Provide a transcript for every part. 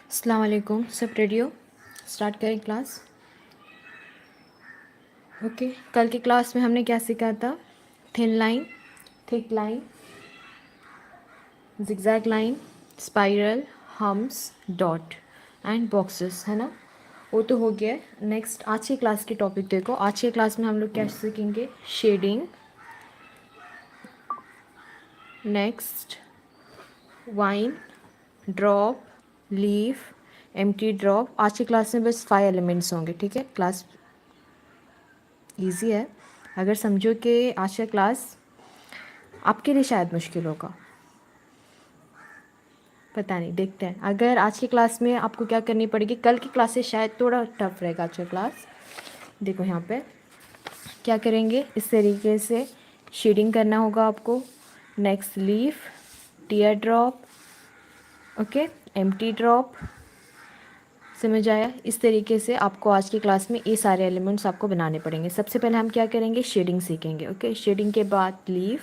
अस्सलाम वालेकुम। सब रेडियो स्टार्ट करें क्लास। ओके, कल की क्लास में हमने क्या सीखा था? Thin line, thick line, zigzag line, spiral, hums, dot and boxes, है ना। वो तो हो गया। नेक्स्ट आज की क्लास की टॉपिक देखो। आज की क्लास में हम लोग क्या सीखेंगे? Shading, next vine, drop, leaf, empty drop. आज की क्लास में बस 5 एलिमेंट्स होंगे, ठीक है। क्लास इजी है। अगर समझो कि आज का क्लास आपके लिए शायद मुश्किल होगा, पता नहीं, देखते हैं। अगर आज की क्लास में आपको क्या करनी पड़ेगी, कल की क्लास से शायद थोड़ा टफ रहेगा आज का क्लास। देखो यहाँ पे क्या करेंगे, इस तरीके से शेडिंग करना होगा आपको। Next leaf, tier drop, okay, empty drop, समझ आया। इस तरीके से आपको आज की क्लास में ये सारे एलिमेंट्स आपको बनाने पड़ेंगे। सबसे पहले हम क्या करेंगे? शेडिंग सीखेंगे, ओके। शेडिंग के बाद लीफ,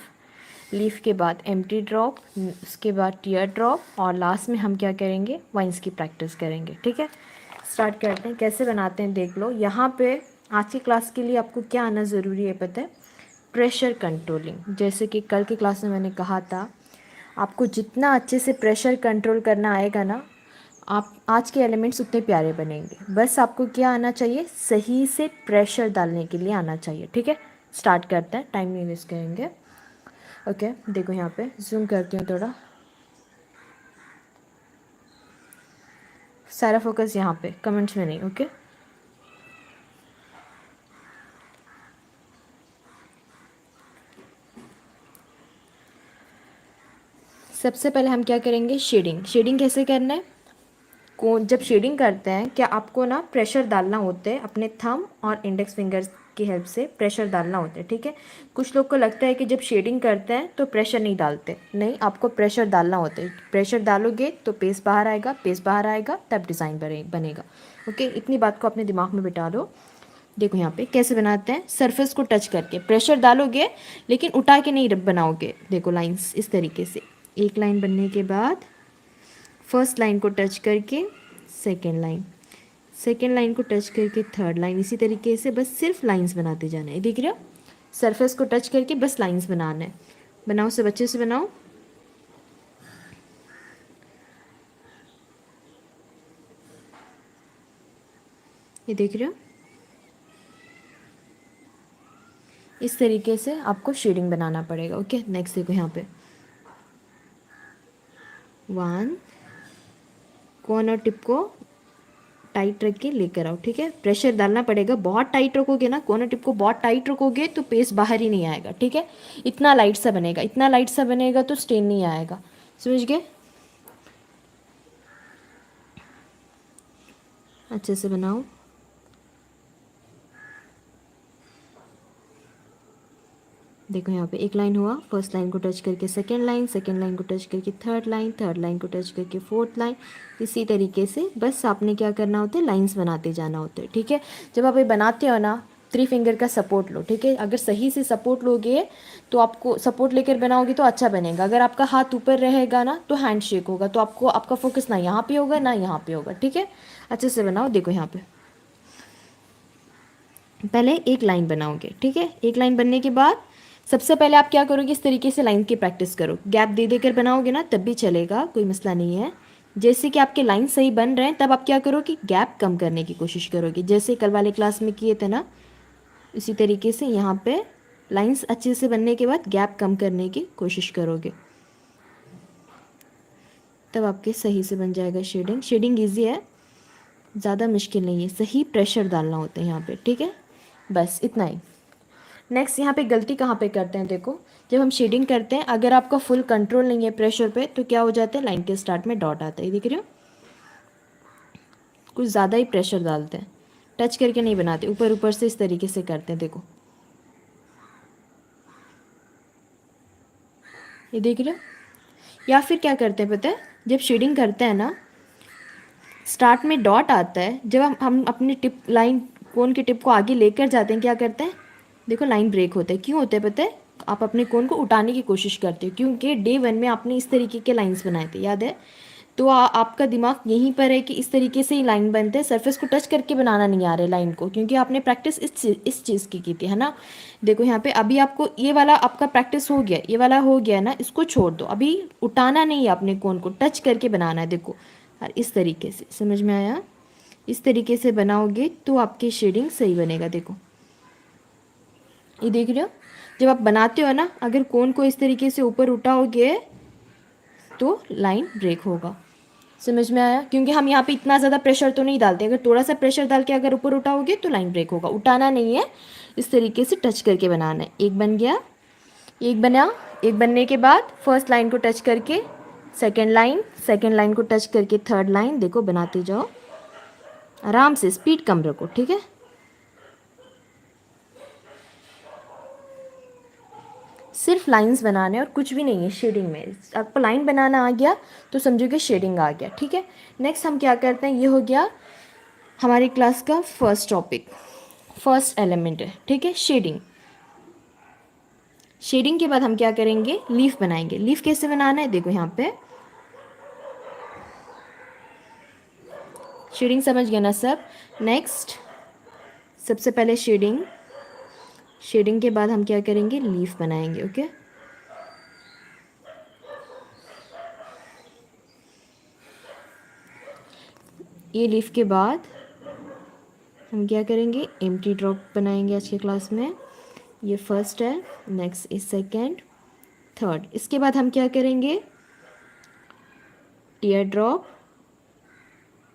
लीफ के बाद एम्प्टी ड्रॉप, उसके बाद टीयर ड्रॉप, और लास्ट में हम क्या करेंगे? वाइंस की प्रैक्टिस करेंगे, ठीक है। स्टार्ट करते हैं। कैसे बनाते हैं देख लो। यहाँ पे आज की क्लास के लिए आपको क्या आना ज़रूरी है पता है? Pressure controlling. जैसे कि कल की क्लास में मैंने कहा था, आपको जितना अच्छे से प्रेशर कंट्रोल करना आएगा ना, आप आज के एलिमेंट्स उतने प्यारे बनेंगे। बस आपको क्या आना चाहिए? सही से प्रेशर डालने के लिए आना चाहिए, ठीक है। स्टार्ट करते हैं, टाइम नहीं वेस्ट करेंगे। ओके, देखो यहाँ पे जूम करती हूँ थोड़ा। सारा फोकस यहाँ पे, कमेंट्स में नहीं, ओके। सबसे पहले हम क्या करेंगे? शेडिंग। शेडिंग कैसे करना है? जब शेडिंग करते हैं, क्या आपको ना प्रेशर डालना होता है अपने थंब और इंडेक्स फिंगर्स की हेल्प से प्रेशर डालना होता है, ठीक है। कुछ लोग को लगता है कि जब शेडिंग करते हैं तो प्रेशर नहीं डालते। नहीं, आपको प्रेशर डालना होता है। प्रेशर डालोगे तो पेज बाहर आएगा, पेज बाहर आएगा तब डिज़ाइन बनेगा, ओके। इतनी बात को अपने दिमाग में बिठा लो। देखो यहाँ पे कैसे बनाते हैं। सरफेस को टच करके प्रेशर डालोगे, लेकिन उठा के नहीं बनाओगे। देखो लाइंस इस तरीके से, एक लाइन बनने के बाद फर्स्ट लाइन को टच करके सेकेंड लाइन, सेकेंड लाइन को टच करके थर्ड लाइन, इसी तरीके से बस सिर्फ लाइंस बनाते जाना है। देख रहे हो? सरफेस को टच करके बस लाइंस बनाना है। बनाओ, सब अच्छे से बनाओ। ये देख रहे हो? इस तरीके से आपको शेडिंग बनाना पड़ेगा, ओके। नेक्स्ट देखो यहाँ पे, वन, कॉर्नर टिप को टाइट रख के लेकर आओ, ठीक है। प्रेशर डालना पड़ेगा। बहुत टाइट रखोगे ना, कॉर्नर टिप को बहुत टाइट रखोगे तो पेस्ट बाहर ही नहीं आएगा, ठीक है। इतना लाइट सा बनेगा, इतना लाइट सा बनेगा तो स्टेन नहीं आएगा, समझ गए? अच्छे से बनाओ। देखो यहाँ पे एक लाइन हुआ, फर्स्ट लाइन को टच करके सेकेंड लाइन, सेकेंड लाइन को टच करके थर्ड लाइन, थर्ड लाइन को टच करके फोर्थ लाइन। इसी तरीके से बस आपने क्या करना होता है? लाइंस बनाते जाना होता है, ठीक है। जब आप ये बनाते हो ना, 3 फिंगर का सपोर्ट लो, ठीक है। अगर सही से सपोर्ट लोगे तो आपको, सपोर्ट लेकर बनाओगे तो अच्छा बनेगा। अगर आपका हाथ ऊपर रहेगा ना तो हैंड शेक होगा, तो आपको आपका फोकस ना यहाँ पे होगा ना यहाँ पे होगा, ठीक है। अच्छे से बनाओ। देखो यहाँ पे पहले एक लाइन बनाओगे, ठीक है। एक लाइन बनने के बाद सबसे पहले आप क्या करोगे? इस तरीके से लाइन की प्रैक्टिस करो। गैप दे देकर बनाओगे ना तब भी चलेगा, कोई मसला नहीं है। जैसे कि आपके लाइन सही बन रहे हैं तब आप क्या करोगे? गैप कम करने की कोशिश करोगे, जैसे कल वाले क्लास में किए थे ना। इसी तरीके से यहाँ पे लाइंस अच्छे से बनने के बाद गैप कम करने की कोशिश करोगे, तब आपके सही से बन जाएगा शेडिंग। शेडिंग ईजी है, ज़्यादा मुश्किल नहीं है। सही प्रेशर डालना होता है यहाँ पे, ठीक है। बस इतना ही। नेक्स्ट यहाँ पे गलती कहाँ पे करते हैं? देखो, जब हम शेडिंग करते हैं, अगर आपका फुल कंट्रोल नहीं है प्रेशर पे तो क्या हो जाता है? लाइन के स्टार्ट में डॉट आता है, देख रहे हो? कुछ ज़्यादा ही प्रेशर डालते हैं, टच करके नहीं बनाते, ऊपर ऊपर से इस तरीके से करते हैं। देखो ये देख रहे हो? या फिर क्या करते हैं पता है? जब शेडिंग करते हैं ना, स्टार्ट में डॉट आता है, जब हम अपनी टिप लाइन, कोन की टिप को आगे लेकर जाते हैं, क्या करते हैं? देखो लाइन ब्रेक होता है। क्यों होता है पता है? आप अपने कोन को उठाने की कोशिश करते हो, क्योंकि डे 1 में आपने इस तरीके के लाइंस बनाए थे, याद है? तो आपका दिमाग यहीं पर है कि इस तरीके से ही लाइन बनते हैं, सरफेस को टच करके बनाना नहीं आ रहा है लाइन को, क्योंकि आपने प्रैक्टिस इस चीज़ की थी, है ना। देखो यहाँ पे अभी आपको ये वाला आपका प्रैक्टिस हो गया, ये वाला हो गया ना, इसको छोड़ दो, अभी उठाना नहीं है आपने, कोन को टच करके बनाना है। देखो और इस तरीके से, समझ में आया? इस तरीके से बनाओगे तो आपकी शेडिंग सही बनेगा। देखो ये देख रहे हो, जब आप बनाते हो ना, अगर कोन को इस तरीके से ऊपर उठाओगे तो लाइन ब्रेक होगा। समझ में आया? क्योंकि हम यहाँ पे इतना ज़्यादा प्रेशर तो नहीं डालते, अगर थोड़ा सा प्रेशर डाल के अगर ऊपर उठाओगे तो लाइन ब्रेक होगा। उठाना नहीं है, इस तरीके से टच करके बनाना है। एक बन गया, एक बना, एक बनने के बाद फर्स्ट लाइन को टच करके सेकेंड लाइन को टच करके थर्ड लाइन। देखो बनाते जाओ आराम से, स्पीड कम रखो, ठीक है। सिर्फ लाइंस बनाने और कुछ भी नहीं है शेडिंग में। आपको लाइन बनाना आ गया तो समझो कि शेडिंग आ गया, ठीक है। नेक्स्ट हम क्या करते हैं, ये हो गया हमारी क्लास का फर्स्ट टॉपिक, फर्स्ट एलिमेंट है, ठीक है, शेडिंग। शेडिंग के बाद हम क्या करेंगे, लीफ बनाएंगे। लीफ कैसे बनाना है, देखो यहाँ पे शेडिंग समझ गए ना सब। नेक्स्ट सबसे पहले शेडिंग, शेडिंग के बाद हम क्या करेंगे, लीफ बनाएंगे, ओके। ये लीफ के बाद हम क्या करेंगे, एम्प्टी ड्रॉप बनाएंगे आज के क्लास में। ये फर्स्ट है, नेक्स्ट इज सेकेंड, थर्ड। इसके बाद हम क्या करेंगे, टीयर ड्रॉप,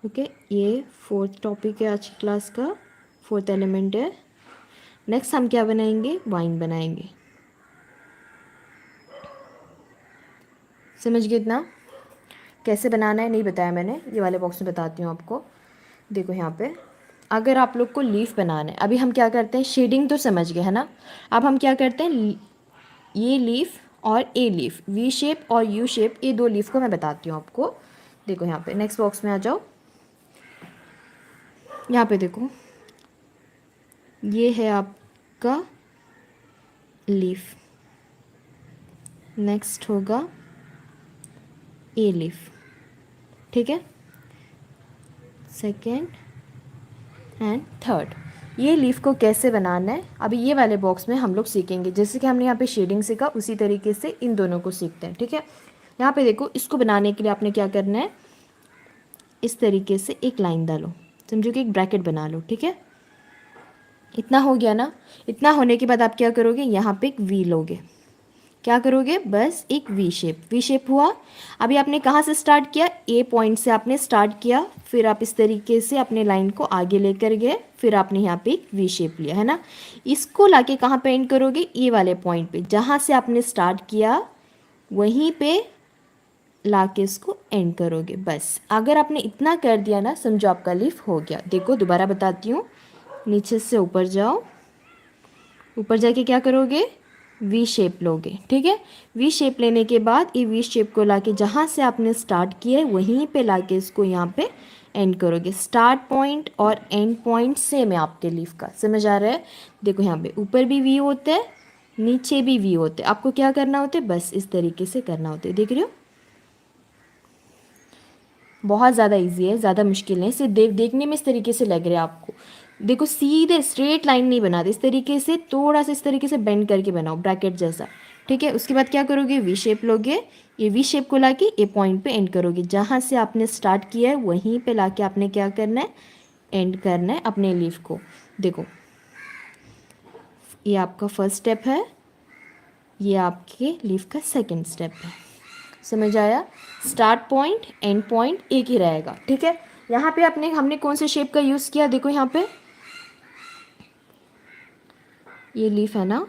ओके। ये फोर्थ टॉपिक है आज की क्लास का, फोर्थ एलिमेंट है। नेक्स्ट हम क्या बनाएंगे, वाइन बनाएंगे। समझ गए इतना? कैसे बनाना है नहीं बताया मैंने, ये वाले बॉक्स में बताती हूँ आपको। देखो यहाँ पे अगर आप लोग को लीफ बनाना है, अभी हम क्या करते हैं, शेडिंग तो समझ गए है ना। अब हम क्या करते हैं, ये लीफ और ए लीफ, वी शेप और यू शेप, ये दो लीफ को मैं बताती हूँ आपको। देखो यहाँ पे नेक्स्ट बॉक्स में आ जाओ। यहाँ पे देखो, ये है आपका लीफ, नेक्स्ट होगा ए लीफ, ठीक है, सेकेंड एंड थर्ड। ये लीफ को कैसे बनाना है अभी ये वाले बॉक्स में हम लोग सीखेंगे। जैसे कि हमने यहाँ पे शेडिंग सीखा, उसी तरीके से इन दोनों को सीखते हैं, ठीक है। यहाँ पे देखो, इसको बनाने के लिए आपने क्या करना है, इस तरीके से एक लाइन डालो, समझो कि एक ब्रैकेट बना लो, ठीक है। इतना हो गया ना। इतना होने के बाद आप क्या करोगे, यहाँ पे एक वी लोगे। क्या करोगे, बस एक वी शेप हुआ। अभी आपने कहाँ से स्टार्ट किया, ए पॉइंट से आपने स्टार्ट किया, फिर आप इस तरीके से अपने लाइन को आगे लेकर गए, फिर आपने यहाँ पे एक वी शेप लिया, है ना। इसको लाके कहाँ पे एंड करोगे, ए वाले पॉइंट पे, जहाँ से आपने स्टार्ट किया वहीं पे लाके इसको एंड करोगे। बस अगर आपने इतना कर दिया ना, समझो आपका लीफ हो गया। देखो दोबारा बताती हूँ, नीचे से ऊपर जाओ, ऊपर जाके क्या करोगे, वी शेप लोगे, ठीक है। वी शेप लेने के बाद ये वी शेप को लाके जहाँ से आपने स्टार्ट किया है वहीं पे लाके इसको यहाँ पे एंड करोगे। स्टार्ट पॉइंट और एंड पॉइंट सेम है आपके लीफ का, समझ आ रहा है। देखो यहाँ पे ऊपर भी वी होते हैं, नीचे भी वी होते हैं, आपको क्या करना होता है, बस इस तरीके से करना होता है। देख रहे हो, बहुत ज़्यादा इजी है, ज़्यादा मुश्किल नहीं। सिर्फ देखने में इस तरीके से लग रहा है आपको। देखो सीधे स्ट्रेट लाइन नहीं बनाते, इस तरीके से थोड़ा सा इस तरीके से बेंड करके बनाओ, ब्रैकेट जैसा, ठीक है। उसके बाद क्या करोगे, वी शेप लोगे, ये वी शेप को लाके ए पॉइंट पे एंड करोगे। जहाँ से आपने स्टार्ट किया है वहीं पे लाके आपने क्या करना है, एंड करना है अपने लीफ को। देखो ये आपका फर्स्ट स्टेप है, ये आपके लीफ का सेकेंड स्टेप है। समझ आया? स्टार्ट पॉइंट एंड पॉइंट एक ही रहेगा, ठीक है। यहाँ पे हमने कौन से शेप का यूज़ किया, देखो यहाँ पे ये लीफ है ना,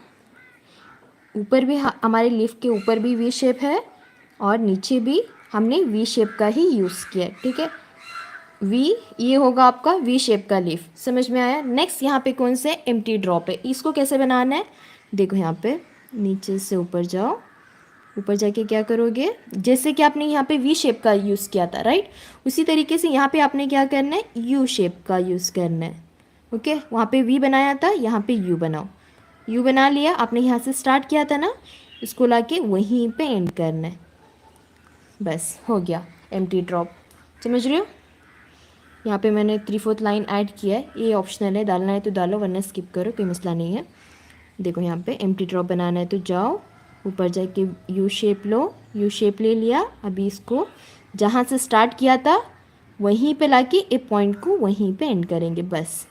ऊपर भी हमारे लीफ के ऊपर भी वी शेप है और नीचे भी हमने वी शेप का ही यूज़ किया है, ठीक है। वी, ये होगा आपका वी शेप का लीफ, समझ में आया। नेक्स्ट यहाँ पे कौन से एम्प्टी ड्रॉप है, इसको कैसे बनाना है, देखो यहाँ पे नीचे से ऊपर जाओ, ऊपर जाके क्या करोगे, जैसे कि आपने यहाँ पे वी शेप का यूज़ किया था, राइट, उसी तरीके से यहाँ पे आपने क्या करना है, यू शेप का यूज़ करना है, ओके। वहाँ पे वी बनाया था, यहाँ पे यू बनाओ। यू बना लिया, आपने यहाँ से स्टार्ट किया था ना, इसको लाके वहीं पे एंड करना है, बस हो गया। एम्प्टी ड्रॉप, समझ रहे हो। यहाँ पे मैंने 3/4 लाइन ऐड किया है, ये ऑप्शनल है, डालना है तो डालो वरना स्किप करो, कोई मसला नहीं है। देखो यहाँ पे एम्प्टी ड्रॉप बनाना है तो जाओ ऊपर जाके यू शेप लो, यू शेप ले लिया। अभी इसको जहाँ से स्टार्ट किया था वहीं पे लाके ए पॉइंट को वहीं पे एंड करेंगे, बस।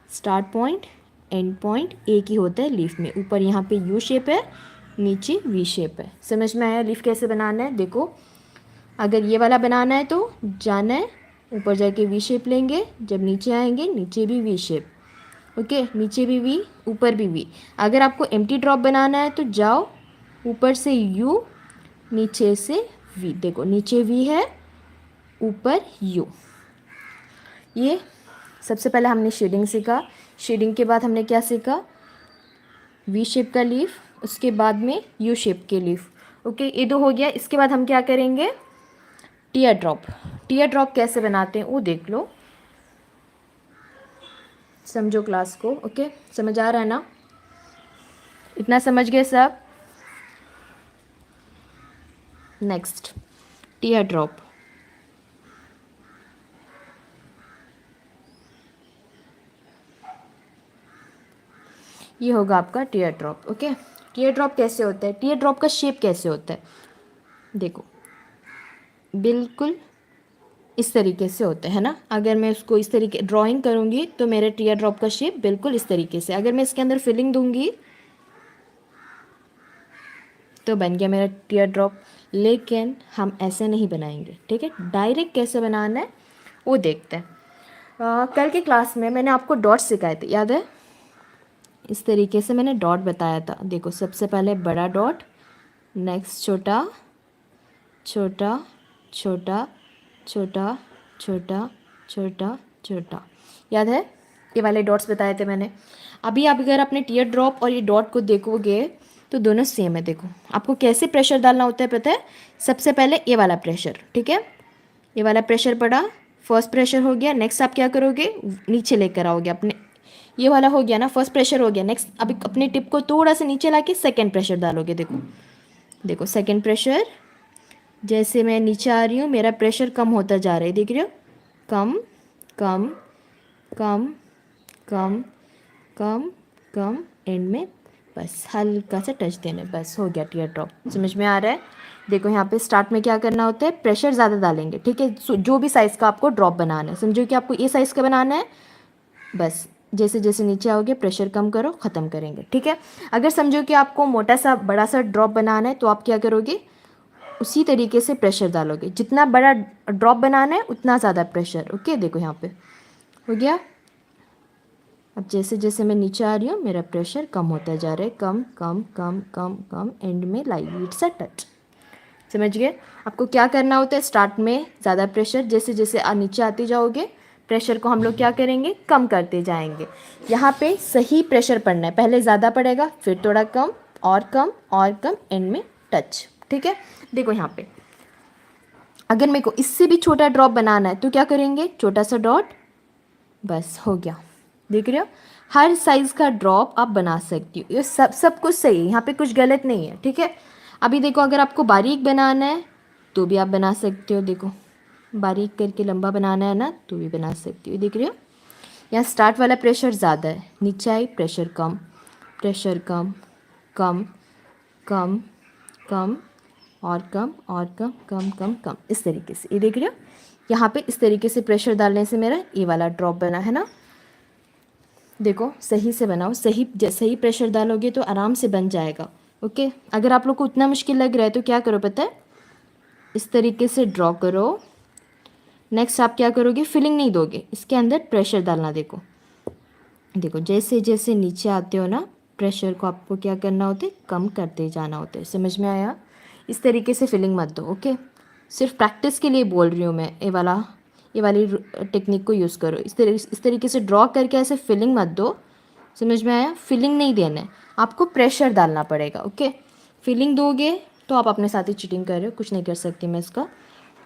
स्टार्ट पॉइंट एंड पॉइंट एक ही होता है लीफ में। ऊपर यहाँ पे यू शेप है, नीचे वी शेप है। समझ में आया लीफ कैसे बनाना है। देखो अगर ये वाला बनाना है तो जाना है ऊपर जाके वी शेप लेंगे, जब नीचे आएंगे नीचे भी वी शेप, ओके, नीचे भी वी ऊपर भी वी। अगर आपको एम्प्टी ड्रॉप बनाना है तो जाओ ऊपर से यू, नीचे से वी। देखो नीचे वी है, ऊपर यू। ये सबसे पहले हमने शेडिंग सीखा। शेडिंग के बाद हमने क्या सीखा, वी शेप का लीफ, उसके बाद में यू शेप के लीफ, ओके, ये दो हो गया। इसके बाद हम क्या करेंगे, टीयर ड्रॉप। टीयर ड्रॉप कैसे बनाते हैं वो देख लो, समझो क्लास को, ओके। समझ आ रहा है ना, इतना समझ गए सब। Next tier drop. ये होगा आपका tier drop, okay. Tier drop कैसे होता है, टीयर ड्रॉप का शेप कैसे होता है, देखो बिल्कुल इस तरीके से होता है ना। अगर मैं उसको इस तरीके ड्राइंग करूँगी तो मेरे टीयर ड्रॉप का शेप बिल्कुल इस तरीके से। अगर मैं इसके अंदर फिलिंग दूंगी तो बन गया मेरा टीयर ड्रॉप। लेकिन हम ऐसे नहीं बनाएंगे, ठीक है। डायरेक्ट कैसे बनाना है वो देखते हैं। कल की क्लास में मैंने आपको डॉट सिखाए थे, याद है। इस तरीके से मैंने डॉट बताया था। देखो सबसे पहले बड़ा डॉट, नेक्स्ट छोटा छोटा छोटा छोटा छोटा छोटा छोटा, याद है। ये वाले डॉट्स बताए थे मैंने। अभी आप अगर अपने टीयर ड्रॉप और ये डॉट को देखोगे तो दोनों सेम है। देखो आपको कैसे प्रेशर डालना होता है पता है। सबसे पहले ये वाला प्रेशर, ठीक है, ये वाला प्रेशर पड़ा, फर्स्ट प्रेशर हो गया। नेक्स्ट आप क्या करोगे, नीचे लेकर आओगे अपने, ये वाला हो गया ना, फर्स्ट प्रेशर हो गया। नेक्स्ट अभी अपने टिप को थोड़ा सा नीचे लाके सेकेंड प्रेशर डालोगे। देखो देखो सेकेंड प्रेशर, जैसे मैं नीचे आ रही हूँ मेरा प्रेशर कम होता जा रहा है, देख रहे हो, कम कम कम कम कम कम, एंड में बस हल्का सा टच देना, बस हो गया टीयर ड्रॉप। समझ में आ रहा है। देखो यहाँ पे स्टार्ट में क्या करना होता है, प्रेशर ज़्यादा डालेंगे, ठीक है। जो भी साइज़ का आपको ड्रॉप बनाना है, समझो कि आपको ये साइज़ का बनाना है, बस जैसे जैसे नीचे आओगे प्रेशर कम करो, ख़त्म करेंगे, ठीक है। अगर समझो कि आपको मोटा सा बड़ा सा ड्रॉप बनाना है तो आप क्या करोगे, उसी तरीके से प्रेशर डालोगे। जितना बड़ा ड्रॉप बनाना है उतना ज़्यादा प्रेशर, ओके। देखो यहाँ पे हो गया। अब जैसे जैसे मैं नीचे आ रही हूँ मेरा प्रेशर कम होता जा रहा है, कम कम कम कम कम, एंड में लाइट सा टच। समझ गए। आपको क्या करना होता है, स्टार्ट में ज़्यादा प्रेशर, जैसे जैसे नीचे आते जाओगे प्रेशर को हम लोग क्या करेंगे, कम करते जाएंगे। यहाँ पे सही प्रेशर पड़ना है, पहले ज़्यादा पड़ेगा फिर थोड़ा कम और कम और कम, एंड में टच, ठीक है। देखो यहाँ पे अगर मेरे को इससे भी छोटा ड्रॉप बनाना है तो क्या करेंगे, छोटा सा डॉट, बस हो गया। देख रहे हो, हर साइज़ का ड्रॉप आप बना सकती हो। ये सब कुछ सही है, यहाँ पे कुछ गलत नहीं है, ठीक है। अभी देखो अगर आपको बारीक बनाना है तो भी आप बना सकते हो। देखो बारीक करके लंबा बनाना है ना तो भी बना सकती हो। देख रहे हो यहाँ स्टार्ट वाला प्रेशर ज़्यादा है, नीचे आई प्रेशर कम, प्रेशर कम कम कम कम और कम और कम कम कम कम, इस तरीके से। ये देख रहे हो यहाँ पे इस तरीके से प्रेशर डालने से मेरा ये वाला ड्रॉप बना है ना। देखो सही से बनाओ, सही प्रेशर डालोगे तो आराम से बन जाएगा, ओके। अगर आप लोग को उतना मुश्किल लग रहा है तो क्या करो पता है, इस तरीके से ड्रॉ करो। नेक्स्ट आप क्या करोगे, फिलिंग नहीं दोगे, इसके अंदर प्रेशर डालना। देखो देखो जैसे जैसे नीचे आते हो ना प्रेशर को आपको क्या करना होता है, कम करते जाना होता है। समझ में आया। इस तरीके से फिलिंग मत दो, ओके। सिर्फ प्रैक्टिस के लिए बोल रही हूँ मैं, ये वाली टेक्निक को यूज़ करो। इस तरीके से ड्रॉ करके ऐसे फिलिंग मत दो। समझ में आया। फिलिंग नहीं देना है आपको, प्रेशर डालना पड़ेगा, ओके। फिलिंग दोगे तो आप अपने साथ ही चीटिंग कर रहे हो, कुछ नहीं कर सकती मैं इसका।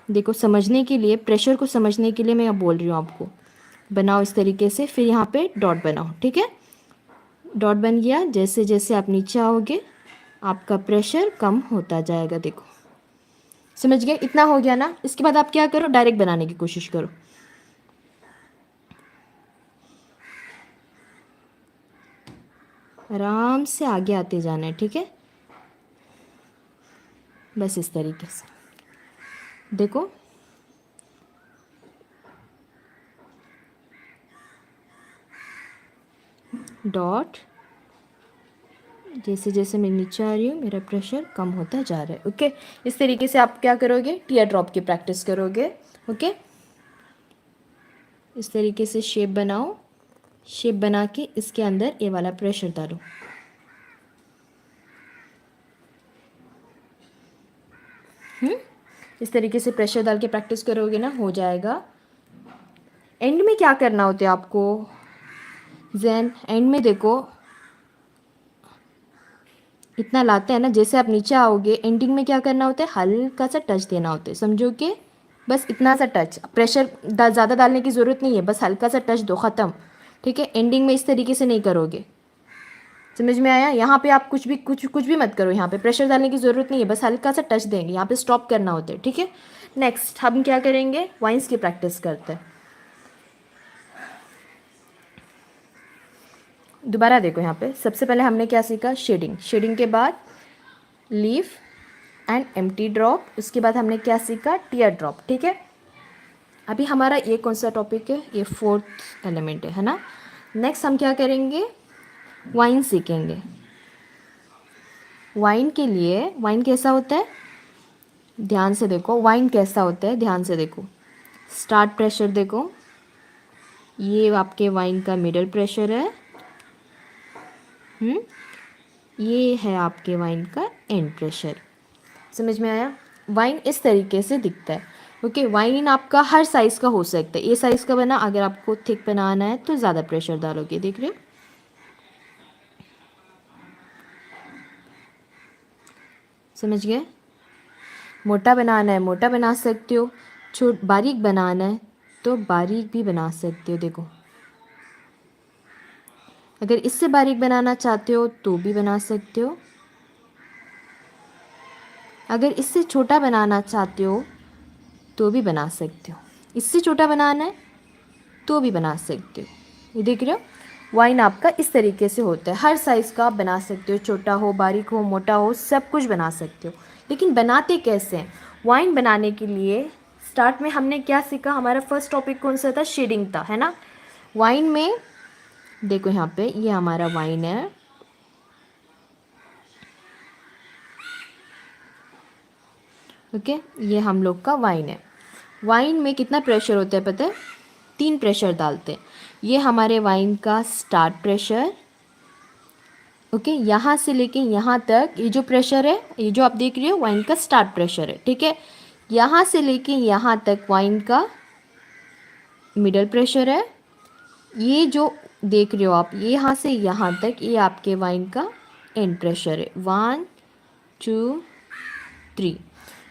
देखो समझने के लिए, प्रेशर को समझने के लिए मैं अब बोल रही हूँ आपको, बनाओ इस तरीके से, फिर यहाँ पे डॉट बनाओ, ठीक है। डॉट बन गया, जैसे जैसे आप नीचे आओगे आपका प्रेशर कम होता जाएगा। देखो समझ गए? इतना हो गया ना। इसके बाद आप क्या करो, डायरेक्ट बनाने की कोशिश करो। आराम से आगे आते जाना है, ठीक है? बस इस तरीके से देखो। डॉट, जैसे जैसे मैं नीचे आ रही हूँ मेरा प्रेशर कम होता जा रहा है। ओके, इस तरीके से आप क्या करोगे, टीयर ड्रॉप की प्रैक्टिस करोगे। ओके, इस तरीके से शेप बनाओ। शेप बना के इसके अंदर ये वाला प्रेशर डालो। इस तरीके से प्रेशर डाल के प्रैक्टिस करोगे ना, हो जाएगा। एंड में क्या करना होता है आपको, जैन एंड में देखो, इतना लाते हैं ना, जैसे आप नीचे आओगे एंडिंग में क्या करना होता है, हल्का सा टच देना होता है, समझोगे? बस इतना सा टच, प्रेशर ज़्यादा डालने की ज़रूरत नहीं है, बस हल्का सा टच दो, ख़त्म। ठीक है, एंडिंग में इस तरीके से नहीं करोगे। समझ में आया? यहाँ पे आप कुछ भी मत करो, यहाँ पे प्रेशर डालने की ज़रूरत नहीं है, बस हल्का सा टच देंगे, यहाँ पे स्टॉप करना होता है। ठीक है, नेक्स्ट हम क्या करेंगे, वाइंस की प्रैक्टिस करते हैं। दोबारा देखो, यहाँ पे सबसे पहले हमने क्या सीखा, शेडिंग। शेडिंग के बाद लीफ एंड एम्प्टी ड्रॉप। उसके बाद हमने क्या सीखा, टीयर ड्रॉप। ठीक है, अभी हमारा ये कौन सा टॉपिक है, ये 4th एलिमेंट है ना। नेक्स्ट हम क्या करेंगे, वाइन सीखेंगे। वाइन के लिए, वाइन कैसा होता है, ध्यान से देखो, वाइन कैसा होता है, ध्यान से देखो। स्टार्ट प्रेशर देखो, ये आपके वाइन का मिडल प्रेशर है। ये है आपके वाइन का एंड प्रेशर। समझ में आया? वाइन इस तरीके से दिखता है। ओके, वाइन आपका हर साइज़ का हो सकता है। ये साइज़ का बना, अगर आपको थिक बनाना है तो ज़्यादा प्रेशर डालोगे, देख रहे हो? समझ गए? मोटा बनाना है मोटा बना सकते हो, बारीक बनाना है तो बारीक भी बना सकते हो। देखो, अगर इससे बारीक बनाना चाहते हो तो भी बना सकते हो, अगर इससे छोटा बनाना चाहते हो तो भी बना सकते हो, इससे छोटा बनाना है तो भी बना सकते हो। ये देख रहे हो, वाइन आपका इस तरीके से होता है, हर साइज़ का आप बना सकते हो, छोटा हो, बारीक हो, मोटा हो, सब कुछ बना सकते हो। लेकिन बनाते कैसे हैं, वाइन बनाने के लिए स्टार्ट में हमने क्या सीखा, हमारा फर्स्ट टॉपिक कौन सा था, शेडिंग था, है ना। वाइन में देखो, यहाँ पे ये हमारा वाइन है। ओके, ये हम लोग का वाइन है। वाइन में कितना प्रेशर होता है पता है, 3 प्रेशर डालते हैं। ये हमारे वाइन का स्टार्ट प्रेशर। ओके, यहाँ से लेके यहाँ तक ये जो प्रेशर है, ये जो आप देख रहे हो वाइन का स्टार्ट प्रेशर है। ठीक है, यहाँ से लेके यहाँ तक वाइन का मिडल प्रेशर है। ये जो देख रहे हो आप, ये यहाँ से यहाँ तक, ये आपके वाइन का एंड प्रेशर है। 1 2 3।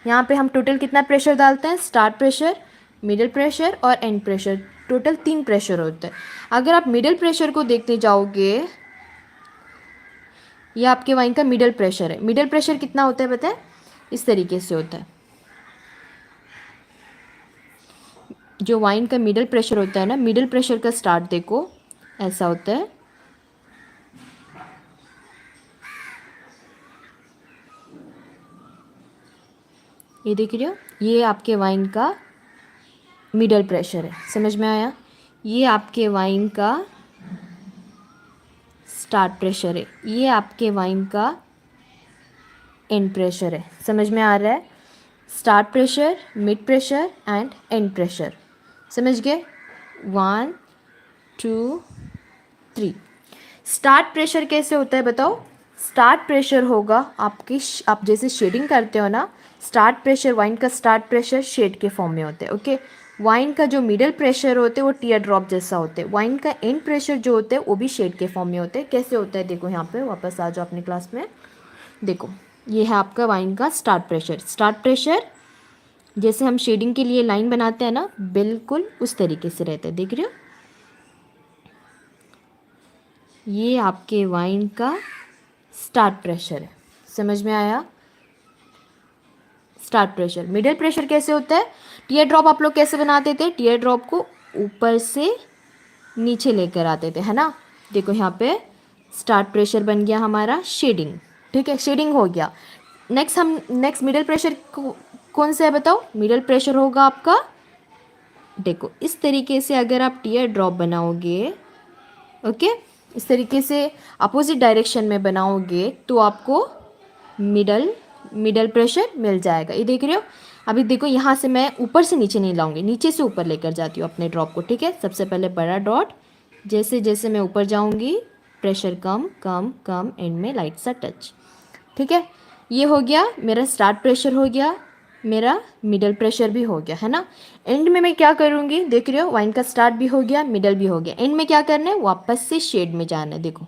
यहाँ पे हम टोटल कितना प्रेशर डालते हैं, स्टार्ट प्रेशर, मिडल प्रेशर और एंड प्रेशर, टोटल 3 प्रेशर होते हैं। अगर आप मिडल प्रेशर को देखते जाओगे, ये आपके वाइन का मिडल प्रेशर है। मिडल प्रेशर कितना होता है पता है, इस तरीके से होता है। जो वाइन का मिडल प्रेशर होता है ना, मिडल प्रेशर का स्टार्ट देखो ऐसा होता है। ये देख रहे हो, ये आपके वाइन का मिडल प्रेशर है। समझ में आया? ये आपके वाइन का स्टार्ट प्रेशर है, ये आपके वाइन का एंड प्रेशर है। समझ में आ रहा है? Start pressure, mid pressure and and pressure. समझ गए? 1 2 3। स्टार्ट प्रेशर कैसे होता है बताओ? स्टार्ट प्रेशर होगा आपकी, आप जैसे शेडिंग करते हो ना, स्टार्ट प्रेशर, वाइन का स्टार्ट प्रेशर शेड के फॉर्म में होता है। ओके, वाइन का जो मिडल प्रेशर होते हैं वो टीयर ड्रॉप जैसा होते हैं, वाइन का एंड प्रेशर जो होते हैं वो भी शेड के फॉर्म में होते हैं। कैसे होता है देखो, यहाँ पे वापस आ जाओ अपनी क्लास में। देखो, ये है आपका वाइन का स्टार्ट प्रेशर। स्टार्ट प्रेशर जैसे हम शेडिंग के लिए लाइन बनाते हैं ना, बिल्कुल उस तरीके से रहता है, देख रहे हो? ये आपके वाइन का स्टार्ट प्रेशर है। समझ में आया? Start pressure. मिडिल प्रेशर कैसे होता है, टीयर ड्रॉप आप लोग कैसे बनाते थे, टीयर ड्रॉप को ऊपर से नीचे लेकर आते थे, है ना। देखो यहाँ पे स्टार्ट प्रेशर बन गया हमारा शेडिंग, ठीक है, शेडिंग हो गया। नेक्स्ट मिडिल प्रेशर कौन सा है बताओ, मिडिल प्रेशर होगा आपका, देखो इस तरीके से अगर आप टीयर ड्रॉप बनाओगे, ओके, इस तरीके से अपोजिट डायरेक्शन में बनाओगे तो आपको मिडल प्रेशर मिल जाएगा। ये देख रहे हो। अभी देखो यहाँ से मैं ऊपर से नीचे नहीं लाऊंगी, नीचे से ऊपर लेकर जाती हूँ अपने ड्रॉप को, ठीक है। सबसे पहले बड़ा डॉट, जैसे जैसे मैं ऊपर जाऊँगी pressure come come come, and में लाइट सा टच, ठीक है। ये हो गया मेरा स्टार्ट प्रेशर, हो गया मेरा मिडल प्रेशर भी हो गया, है ना। एंड में मैं क्या करूँगी, देख रहे हो, वाइन का स्टार्ट भी हो गया, मिडल भी हो गया, एंड में क्या करना है, वापस से शेड में जाना है। देखो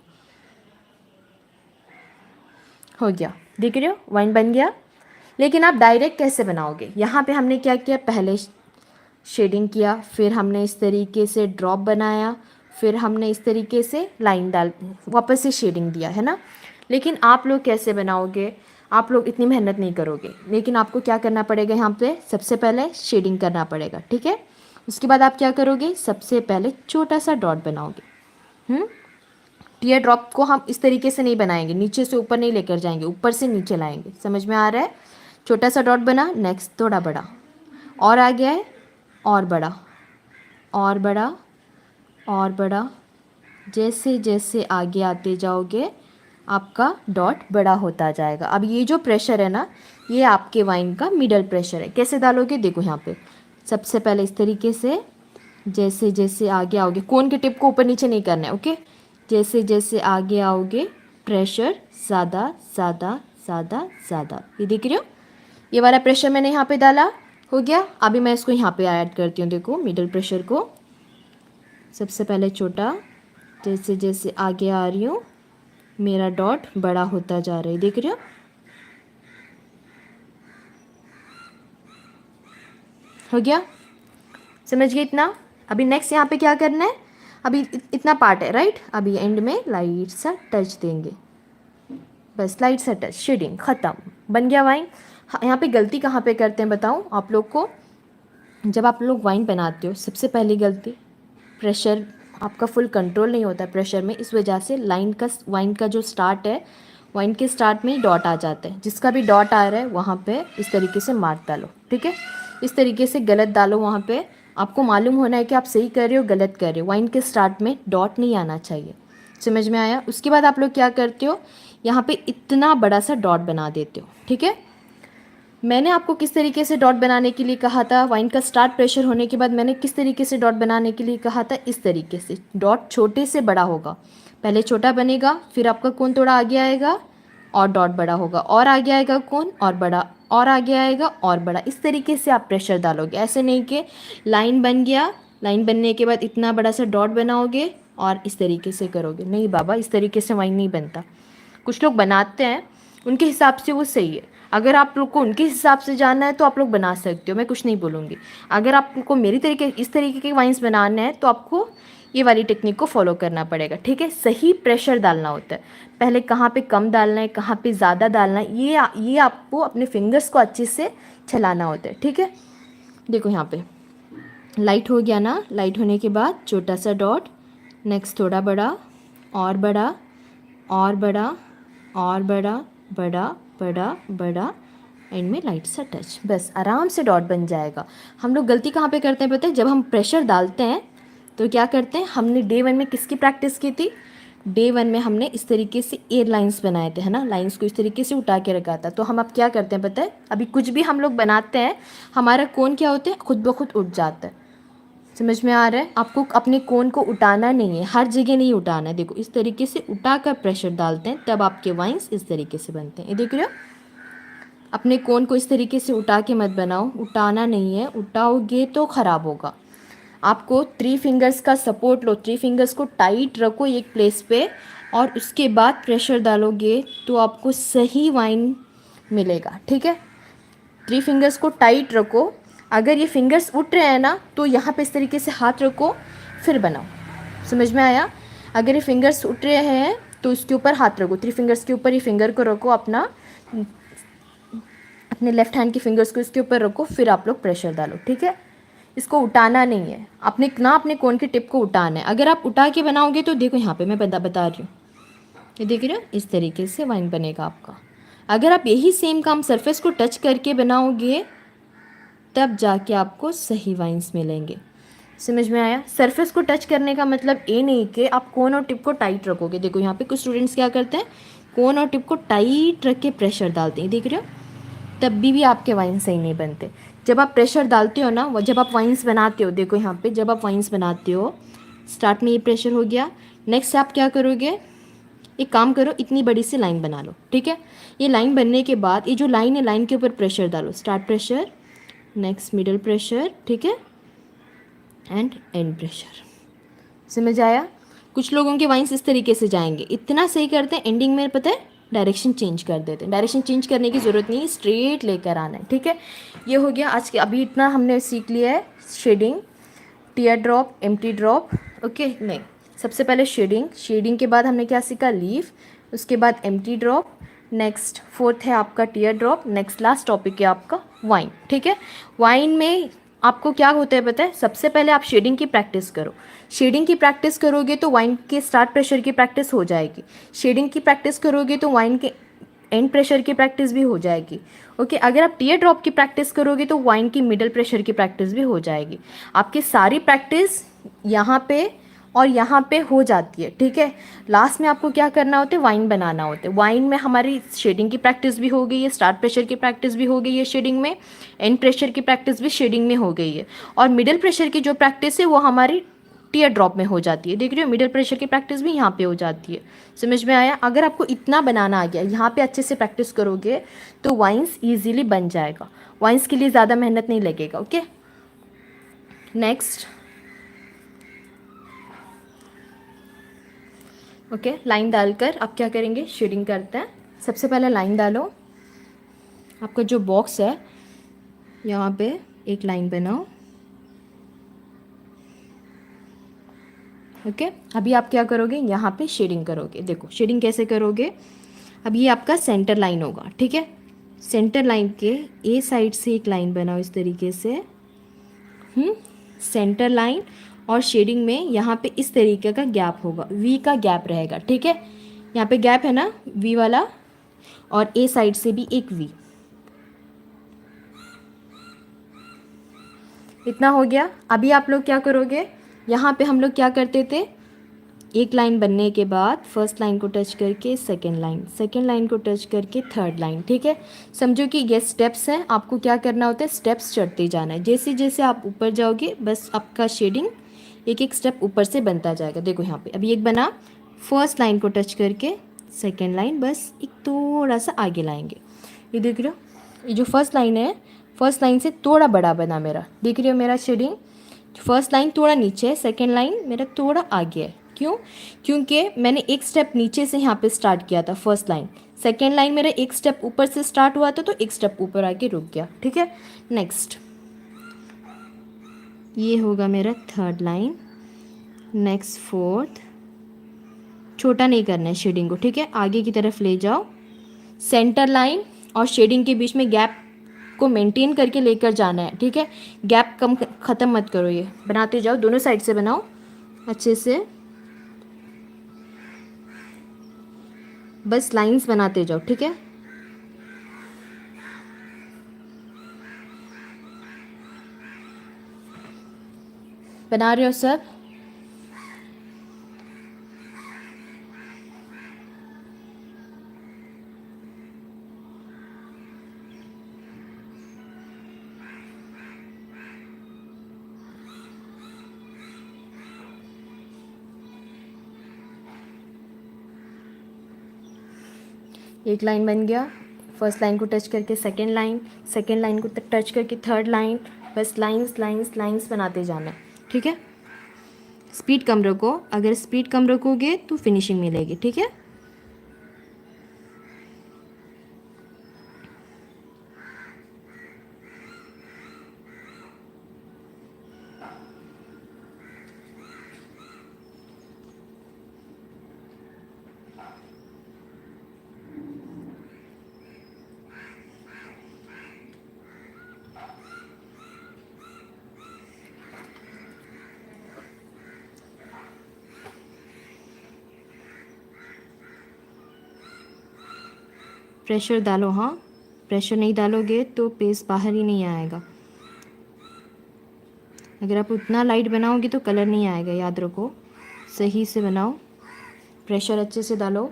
हो गया, देख रहे हो, वाइन बन गया। लेकिन आप डायरेक्ट कैसे बनाओगे, यहाँ पे हमने क्या किया, पहले शेडिंग किया, फिर हमने इस तरीके से ड्रॉप बनाया, फिर हमने इस तरीके से लाइन डाल वापस से शेडिंग दिया, है ना। लेकिन आप लोग कैसे बनाओगे, आप लोग इतनी मेहनत नहीं करोगे, लेकिन आपको क्या करना पड़ेगा, यहाँ पे सबसे पहले शेडिंग करना पड़ेगा, ठीक है। उसके बाद आप क्या करोगे, सबसे पहले छोटा सा डॉट बनाओगे। टीयर ड्रॉप को हम इस तरीके से नहीं बनाएंगे, नीचे से ऊपर नहीं लेकर जाएंगे, ऊपर से नीचे लाएंगे, समझ में आ रहा है। छोटा सा डॉट बना, नेक्स्ट थोड़ा बड़ा, और आ गया है, और बड़ा, और बड़ा, और बड़ा। जैसे जैसे आगे आते जाओगे आपका डॉट बड़ा होता जाएगा। अब ये जो प्रेशर है ना, ये आपके वाइन का मिडल प्रेशर है। कैसे डालोगे, देखो यहाँ पे सबसे पहले इस तरीके से, जैसे जैसे आगे आओगे, कोन के टिप को ऊपर नीचे नहीं करना है, ओके। जैसे जैसे आगे आओगे प्रेशर ज़्यादा ज़्यादा ज़्यादा ज़्यादा, ये देख रहे हो, ये वाला प्रेशर मैंने यहाँ पे डाला, हो गया। अभी मैं इसको यहाँ पे ऐड करती हूँ, देखो मिडल प्रेशर को सबसे पहले छोटा, जैसे जैसे आगे आ रही हूँ मेरा डॉट बड़ा होता जा रहा है, देख रहे हो। हो गया, समझ गए इतना। अभी नेक्स्ट यहाँ पे क्या करना है, अभी इतना पार्ट है, राइट। अभी एंड में लाइट सा टच देंगे, बस लाइट सा टच, शेडिंग ख़त्म, बन गया वाइन। यहाँ पे गलती कहाँ पे करते हैं बताऊँ आप लोग को, जब आप लोग वाइन बनाते हो सबसे पहली गलती, प्रेशर आपका फुल कंट्रोल नहीं होता प्रेशर में, इस वजह से वाइन का जो स्टार्ट है, वाइन के स्टार्ट में डॉट आ जाता है। जिसका भी डॉट आ रहा है वहाँ पे इस तरीके से मार्क डालो, ठीक है। इस तरीके से गलत डालो, वहाँ पे आपको मालूम होना है कि आप सही कर रहे हो गलत कर रहे हो। वाइन के स्टार्ट में डॉट नहीं आना चाहिए, समझ में आया। उसके बाद आप लोग क्या करते हो, यहाँ पे इतना बड़ा सा डॉट बना देते हो, ठीक है। मैंने आपको किस तरीके से डॉट बनाने के लिए कहा था, वाइन का स्टार्ट प्रेशर होने के बाद मैंने किस तरीके से डॉट बनाने के लिए कहा था, इस तरीके से। डॉट छोटे से बड़ा होगा, पहले छोटा बनेगा, फिर आपका कोन थोड़ा आगे आएगा और डॉट बड़ा होगा, और आगे आएगा कोन और बड़ा, और आगे आएगा और बड़ा। इस तरीके से आप प्रेशर डालोगे, ऐसे नहीं कि लाइन बन गया, लाइन बनने के बाद इतना बड़ा सा डॉट बनाओगे और इस तरीके से करोगे। नहीं बाबा, इस तरीके से वाइन नहीं बनता। कुछ लोग बनाते हैं, उनके हिसाब से वो सही है। अगर आप लोग को उनके हिसाब से जानना है तो आप लोग बना सकते हो, मैं कुछ नहीं बोलूँगी। अगर आपको मेरी तरीके इस तरीके के वाइन्स बनाना है तो आपको ये वाली टेक्निक को फॉलो करना पड़ेगा, ठीक है। सही प्रेशर डालना होता है, पहले कहाँ पे कम डालना है, कहाँ पे ज़्यादा डालना है, ये आपको अपने फिंगर्स को अच्छे से चलाना होता है, ठीक है। देखो यहाँ पे लाइट हो गया ना, लाइट होने के बाद छोटा सा डॉट, नेक्स्ट थोड़ा बड़ा, और बड़ा, और बड़ा, और बड़ा, बड़ा बड़ा बड़ा, एंड में लाइट सा टच, बस आराम से डॉट बन जाएगा। हम लोग गलती कहाँ पे करते हैं पता है, जब हम प्रेशर डालते हैं तो क्या करते हैं, हमने डे 1 में किसकी प्रैक्टिस की थी, डे 1 में हमने इस तरीके से एयर लाइंस बनाए थे, है ना। लाइंस को इस तरीके से उठा के रखा था। तो हम अब क्या करते हैं पता है, अभी कुछ भी हम लोग बनाते हैं हमारा कोन क्या होता है, खुद ब खुद उठ जाता है। समझ में आ रहा है, आपको अपने कोन को उठाना नहीं है, हर जगह नहीं उठाना है। देखो इस तरीके से उठा कर प्रेशर डालते हैं, तब आपके वाइन्स इस तरीके से बनते हैं। ये देख रहे हो, अपने कोन को इस तरीके से उठा के मत बनाओ, उठाना नहीं है, उठाओगे तो ख़राब होगा। आपको 3 फिंगर्स का सपोर्ट लो, 3 फिंगर्स को टाइट रखो एक प्लेस पे, और उसके बाद प्रेशर डालोगे तो आपको सही वाइन मिलेगा, ठीक है। 3 फिंगर्स को टाइट रखो, अगर ये फिंगर्स उठ रहे हैं ना तो यहाँ पे इस तरीके से हाथ रखो, फिर बनाओ। समझ में आया, अगर ये फिंगर्स उठ रहे हैं तो इसके ऊपर हाथ रखो, 3 फिंगर्स के ऊपर ये फिंगर को रखो अपना, अपने लेफ्ट हैंड की फिंगर्स को इसके ऊपर रखो, फिर आप लोग प्रेशर डालो, ठीक है। इसको उठाना नहीं है, अपने कोन की टिप को उठाना है। अगर आप उठा के बनाओगे तो देखो यहाँ पे मैं बता रही हूँ, ये देख रहे हो, इस तरीके से वाइन बनेगा आपका। अगर आप यही सेम काम सरफेस को टच करके बनाओगे तब जाके आपको सही वाइन्स मिलेंगे। समझ में आया? सरफेस को टच करने का मतलब ये नहीं कि आप कोन और टिप को टाइट रखोगे। देखो यहाँ पे कुछ स्टूडेंट्स क्या करते हैं, कोन और टिप को टाइट रख के प्रेशर डालते हैं, देख रहे हो, तब भी आपके वाइन सही नहीं बनते। जब आप प्रेशर डालते हो ना, जब आप वाइन्स बनाते हो, देखो यहाँ पे जब आप वाइन्स बनाते हो, स्टार्ट में ये प्रेशर हो गया, नेक्स्ट आप क्या करोगे, एक काम करो, इतनी बड़ी सी लाइन बना लो, ठीक है। ये लाइन बनने के बाद ये जो लाइन है, लाइन के ऊपर प्रेशर डालो, start pressure, next middle pressure, ठीक है, एंड एंड प्रेशर। समझ आया? कुछ लोगों के वाइन्स इस तरीके से जाएंगे, इतना सही करते हैं, एंडिंग में पता है डायरेक्शन चेंज कर देते हैं। डायरेक्शन चेंज करने की ज़रूरत नहीं है, स्ट्रेट लेकर आना है, ठीक है। ये हो गया आज के, अभी इतना हमने सीख लिया है, shading, tear drop, empty drop, okay. नहीं, सबसे पहले शेडिंग के बाद हमने क्या सीखा, लीफ, उसके बाद एम्प्टी ड्रॉप, नेक्स्ट फोर्थ है आपका tier drop, next last topic है आपका वाइन, ठीक है। वाइन में आपको क्या होता है पता है, सबसे पहले आप शेडिंग की प्रैक्टिस करो। शेडिंग की प्रैक्टिस करोगे तो वाइन के स्टार्ट प्रेशर की प्रैक्टिस हो जाएगी। शेडिंग की प्रैक्टिस करोगे तो वाइन के एंड प्रेशर की प्रैक्टिस भी हो जाएगी, ओके। अगर आप टीयर ड्रॉप की प्रैक्टिस करोगे तो वाइन की मिडल प्रेशर की प्रैक्टिस भी हो जाएगी। आपकी सारी प्रैक्टिस यहाँ पे और यहाँ पे हो जाती है, ठीक है। लास्ट में आपको क्या करना होता है, वाइन बनाना होता है। वाइन में हमारी शेडिंग की प्रैक्टिस भी हो गई है, स्टार्ट प्रेशर की प्रैक्टिस भी हो गई है शेडिंग में, एंड प्रेशर की प्रैक्टिस भी शेडिंग में हो गई है, और मिडल प्रेशर की जो प्रैक्टिस है वो हमारी टीयर ड्रॉप में हो जाती है। देख रहे हो, मिडल प्रेशर की प्रैक्टिस भी यहाँ पे हो जाती है। समझ में आया? अगर आपको इतना बनाना आ गया, यहाँ पे अच्छे से प्रैक्टिस करोगे तो वाइन्स ईजिली बन जाएगा। वाइन्स के लिए ज़्यादा मेहनत नहीं लगेगा, ओके। नेक्स्ट, ओके, लाइन डालकर अब क्या करेंगे, शेडिंग करते हैं। सबसे पहले लाइन डालो, आपका जो बॉक्स है यहाँ पे एक लाइन बनाओ, ओके। अभी आप क्या करोगे, यहाँ पे शेडिंग करोगे। देखो शेडिंग कैसे करोगे, अब ये आपका सेंटर लाइन होगा, ठीक है। सेंटर लाइन के ए साइड से एक लाइन बनाओ इस तरीके से, सेंटर लाइन, और शेडिंग में यहाँ पे इस तरीके का गैप होगा, वी का गैप रहेगा, ठीक है। यहाँ पे गैप है ना वी वाला, और ए साइड से भी एक वी। इतना हो गया। अभी आप लोग क्या करोगे, यहाँ पे हम लोग क्या करते थे, एक लाइन बनने के बाद फर्स्ट लाइन को टच करके सेकेंड लाइन को टच करके थर्ड लाइन, ठीक है। समझो कि ये स्टेप्स हैं, आपको क्या करना होता है, स्टेप्स चढ़ते जाना है। जैसे जैसे आप ऊपर जाओगे बस आपका शेडिंग एक एक स्टेप ऊपर से बनता जाएगा। देखो यहाँ पे अभी एक बना, फर्स्ट लाइन को टच करके सेकेंड लाइन बस एक थोड़ा सा आगे लाएंगे। ये देख रहे हो, ये जो फर्स्ट लाइन है, फर्स्ट लाइन से थोड़ा बड़ा बना मेरा, देख रहे हो मेरा शेडिंग। फर्स्ट लाइन थोड़ा नीचे है, सेकेंड लाइन मेरा थोड़ा आगे है। क्यों? क्योंकि मैंने एक स्टेप नीचे से यहाँ पे स्टार्ट किया था फर्स्ट लाइन, सेकेंड लाइन मेरा एक स्टेप ऊपर से स्टार्ट हुआ था तो एक स्टेप ऊपर आके रुक गया, ठीक है। नेक्स्ट, ये होगा मेरा थर्ड लाइन, नेक्स्ट फोर्थ, छोटा नहीं करना है शेडिंग को, ठीक है। आगे की तरफ ले जाओ, सेंटर लाइन और शेडिंग के बीच में गैप को मेंटेन करके लेकर जाना है, ठीक है। गैप कम ख़त्म मत करो, ये बनाते जाओ, दोनों साइड से बनाओ अच्छे से, बस लाइंस बनाते जाओ, ठीक है। बना रहे हो सब? एक लाइन बन गया, फर्स्ट लाइन को टच करके सेकेंड लाइन को टच करके थर्ड लाइन, बस लाइंस लाइंस लाइंस बनाते जाना है, ठीक है। स्पीड कम रखो, अगर स्पीड कम रखोगे तो फिनिशिंग मिलेगी, ठीक है। प्रेशर डालो, हाँ प्रेशर नहीं डालोगे तो पेस्ट बाहर ही नहीं आएगा। अगर आप उतना लाइट बनाओगे तो कलर नहीं आएगा, याद रखो, सही से बनाओ, प्रेशर अच्छे से डालो।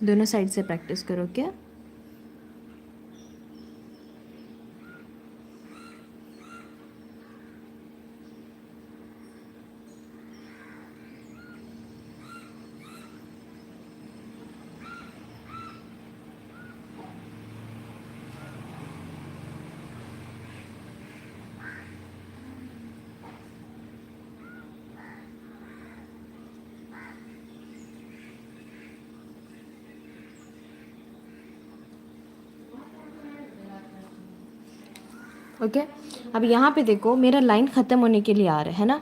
दोनों साइड से प्रैक्टिस करो क्या। ओके, अब यहाँ पे देखो मेरा लाइन ख़त्म होने के लिए आ रहा है ना।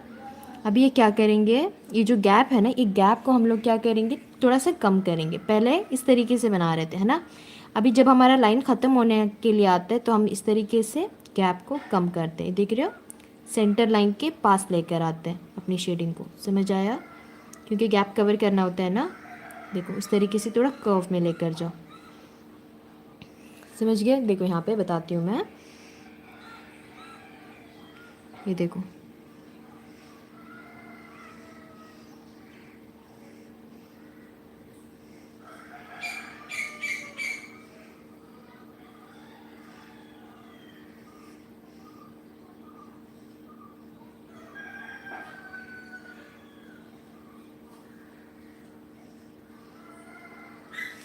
अभी ये क्या करेंगे, ये जो गैप है ना, ये गैप को हम लोग क्या करेंगे, थोड़ा सा कम करेंगे। पहले इस तरीके से बना रहे थे, है ना। अभी जब हमारा लाइन ख़त्म होने के लिए आता है तो हम इस तरीके से गैप को कम करते हैं, देख रहे हो, सेंटर लाइन के पास लेकर आते हैं अपनी शेडिंग को। समझ आया, क्योंकि गैप कवर करना होता है ना। देखो इस तरीके से थोड़ा कर्व में लेकर जाओ, समझ गए। देखो यहाँ पे बताती हूँ मैं, ये देखो,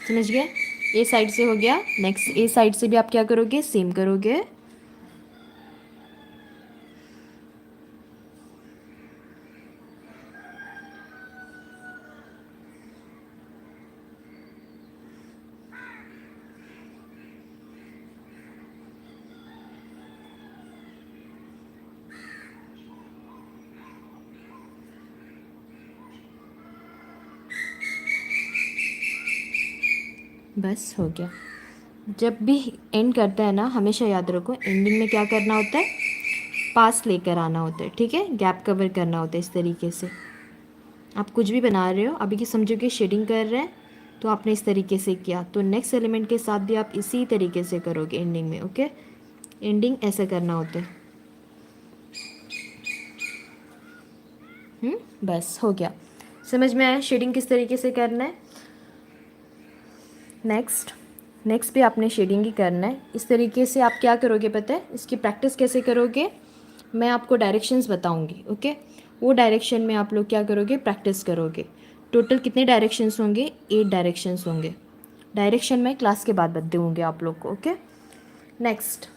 समझ गए। ए साइड से हो गया, नेक्स्ट ए साइड से भी आप क्या करोगे, सेम करोगे। बस हो गया। जब भी एंड करता है ना, हमेशा याद रखो एंडिंग में क्या करना होता है, पास लेकर आना होता है, ठीक है, गैप कवर करना होता है। इस तरीके से आप कुछ भी बना रहे हो, अभी की समझो कि शेडिंग कर रहे हैं तो आपने इस तरीके से किया, तो नेक्स्ट एलिमेंट के साथ भी आप इसी तरीके से करोगे एंडिंग में। ओके, एंडिंग ऐसा करना होता है। बस हो गया, समझ में आया शेडिंग किस तरीके से करना है। नेक्स्ट भी आपने शेडिंग ही करना है। इस तरीके से आप क्या करोगे पता है, इसकी प्रैक्टिस कैसे करोगे, मैं आपको डायरेक्शंस बताऊंगी। ओके, वो डायरेक्शन में आप लोग क्या करोगे, प्रैक्टिस करोगे। टोटल कितने डायरेक्शंस होंगे, 8 डायरेक्शंस होंगे। डायरेक्शन मैं क्लास के बाद दूँगी आप लोग को। ओके, नेक्स्ट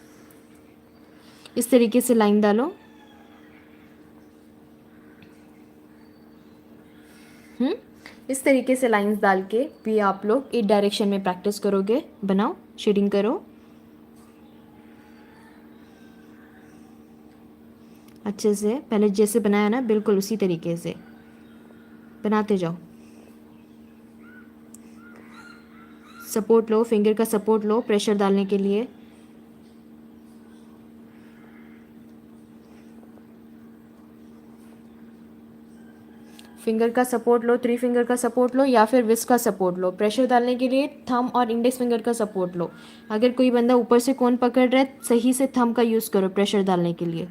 इस तरीके से लाइन डालो। इस तरीके से लाइंस डाल के भी आप लोग एक डायरेक्शन में प्रैक्टिस करोगे, बनाओ, शेडिंग करो अच्छे से। पहले जैसे बनाया ना बिल्कुल उसी तरीके से बनाते जाओ। सपोर्ट लो, फिंगर का सपोर्ट लो प्रेशर डालने के लिए। फिंगर का सपोर्ट लो, 3 फिंगर का सपोर्ट लो या फिर विस्क का सपोर्ट लो। प्रेशर डालने के लिए थंब और इंडेक्स फिंगर का सपोर्ट लो। अगर कोई बंदा ऊपर से कोन पकड़ रहा है, सही से थंब का यूज़ करो प्रेशर डालने के लिए।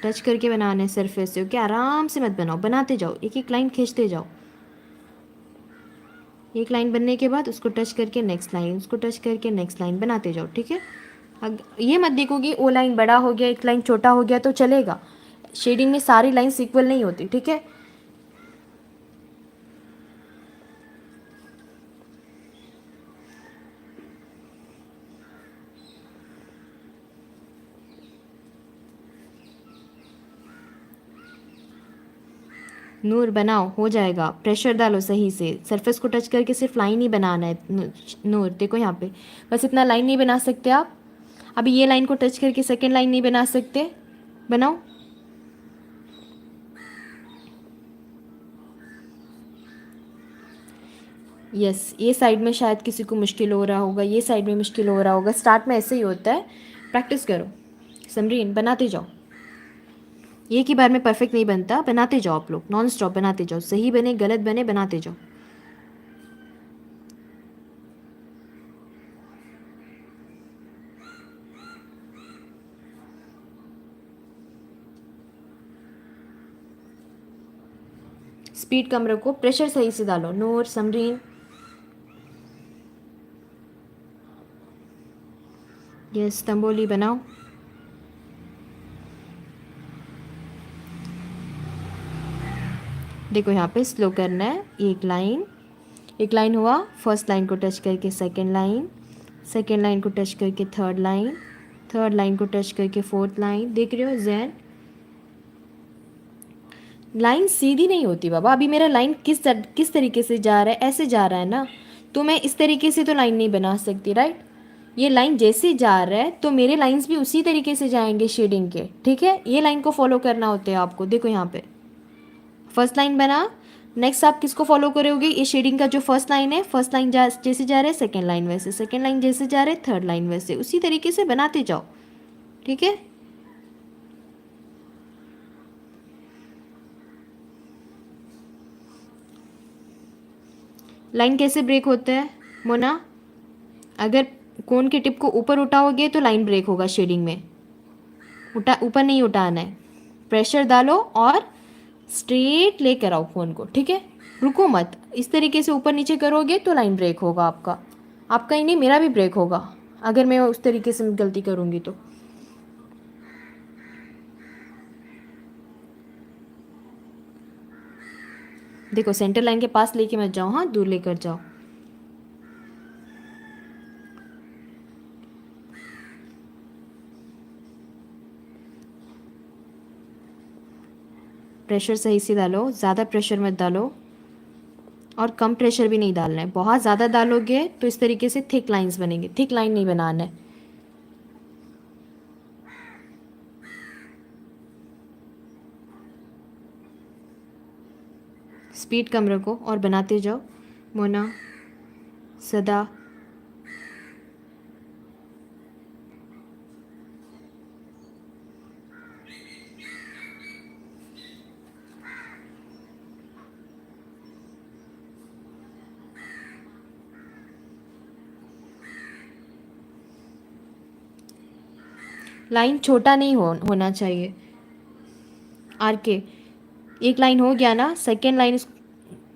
टच करके बनाना है सरफेस से। ओके, आराम से मत बनाओ, बनाते जाओ, एक एक लाइन खींचते जाओ। एक लाइन बनने के बाद उसको टच करके नेक्स्ट लाइन, उसको टच करके नेक्स्ट लाइन बनाते जाओ, ठीक है। ये मत देखो कि वो लाइन बड़ा हो गया एक लाइन छोटा हो गया तो चलेगा। शेडिंग में सारी लाइन्स इक्वल नहीं होती, ठीक है। नूर बनाओ, हो जाएगा, प्रेशर डालो सही से, सरफेस को टच करके सिर्फ लाइन ही बनाना है। नूर देखो यहाँ पे, बस इतना लाइन नहीं बना सकते आप। अभी ये लाइन को टच करके सेकेंड लाइन नहीं बना सकते, बनाओ। यस, ये साइड में शायद किसी को मुश्किल हो रहा होगा, ये साइड में मुश्किल हो रहा होगा। स्टार्ट में ऐसे ही होता है, प्रैक्टिस करो। समरीन बनाते जाओ, एक ही बार में परफेक्ट नहीं बनता, बनाते जाओ आप लोग, नॉन स्टॉप बनाते जाओ, सही बने गलत बने बनाते जाओ। स्पीड कम रखो, प्रेशर सही से डालो। नूर, समरीन, यस, तंबोली बनाओ। देखो यहाँ पे स्लो करना है, एक लाइन हुआ, फर्स्ट लाइन को टच करके सेकंड लाइन को टच करके थर्ड लाइन को टच करके फोर्थ लाइन। देख रहे हो जैन, लाइन सीधी नहीं होती बाबा। अभी मेरा लाइन किस तरीके से जा रहा है, ऐसे जा रहा है ना, तो मैं इस तरीके से तो लाइन नहीं बना सकती, राइट। ये लाइन जैसे जा रहा है तो मेरे लाइंस भी उसी तरीके से जाएंगे शेडिंग के, ठीक है। ये लाइन को फॉलो करना होता है आपको। देखो यहाँ पे फर्स्ट लाइन बना, नेक्स्ट आप किसको फॉलो करोगे, ये शेडिंग का जो फर्स्ट लाइन है, फर्स्ट लाइन जैसे जा रहे हैं सेकेंड लाइन वैसे, सेकेंड लाइन जैसे जा रहे हैं थर्ड लाइन वैसे, उसी तरीके से बनाते जाओ, ठीक है। लाइन कैसे ब्रेक होता है मोना, अगर कोन के टिप को ऊपर उठाओगे तो लाइन ब्रेक होगा शेडिंग में, ऊपर नहीं उठाना है, प्रेशर डालो और स्ट्रेट लेकर आओ फोन को, ठीक है। रुको मत, इस तरीके से ऊपर नीचे करोगे तो लाइन ब्रेक होगा आपका ही नहीं, मेरा भी ब्रेक होगा अगर मैं उस तरीके से गलती करूँगी तो। देखो सेंटर लाइन के पास लेके मत जाओ, हाँ दूर लेकर जाओ। प्रेशर सही से डालो, ज़्यादा प्रेशर मत डालो और कम प्रेशर भी नहीं डालना है। बहुत ज़्यादा डालोगे तो इस तरीके से थिक लाइंस बनेंगे, थिक लाइन नहीं बनाना है। स्पीड कम रखो और बनाते जाओ। मोना, सदा, लाइन छोटा नहीं होना चाहिए। आर के एक लाइन हो गया ना, सेकेंड लाइन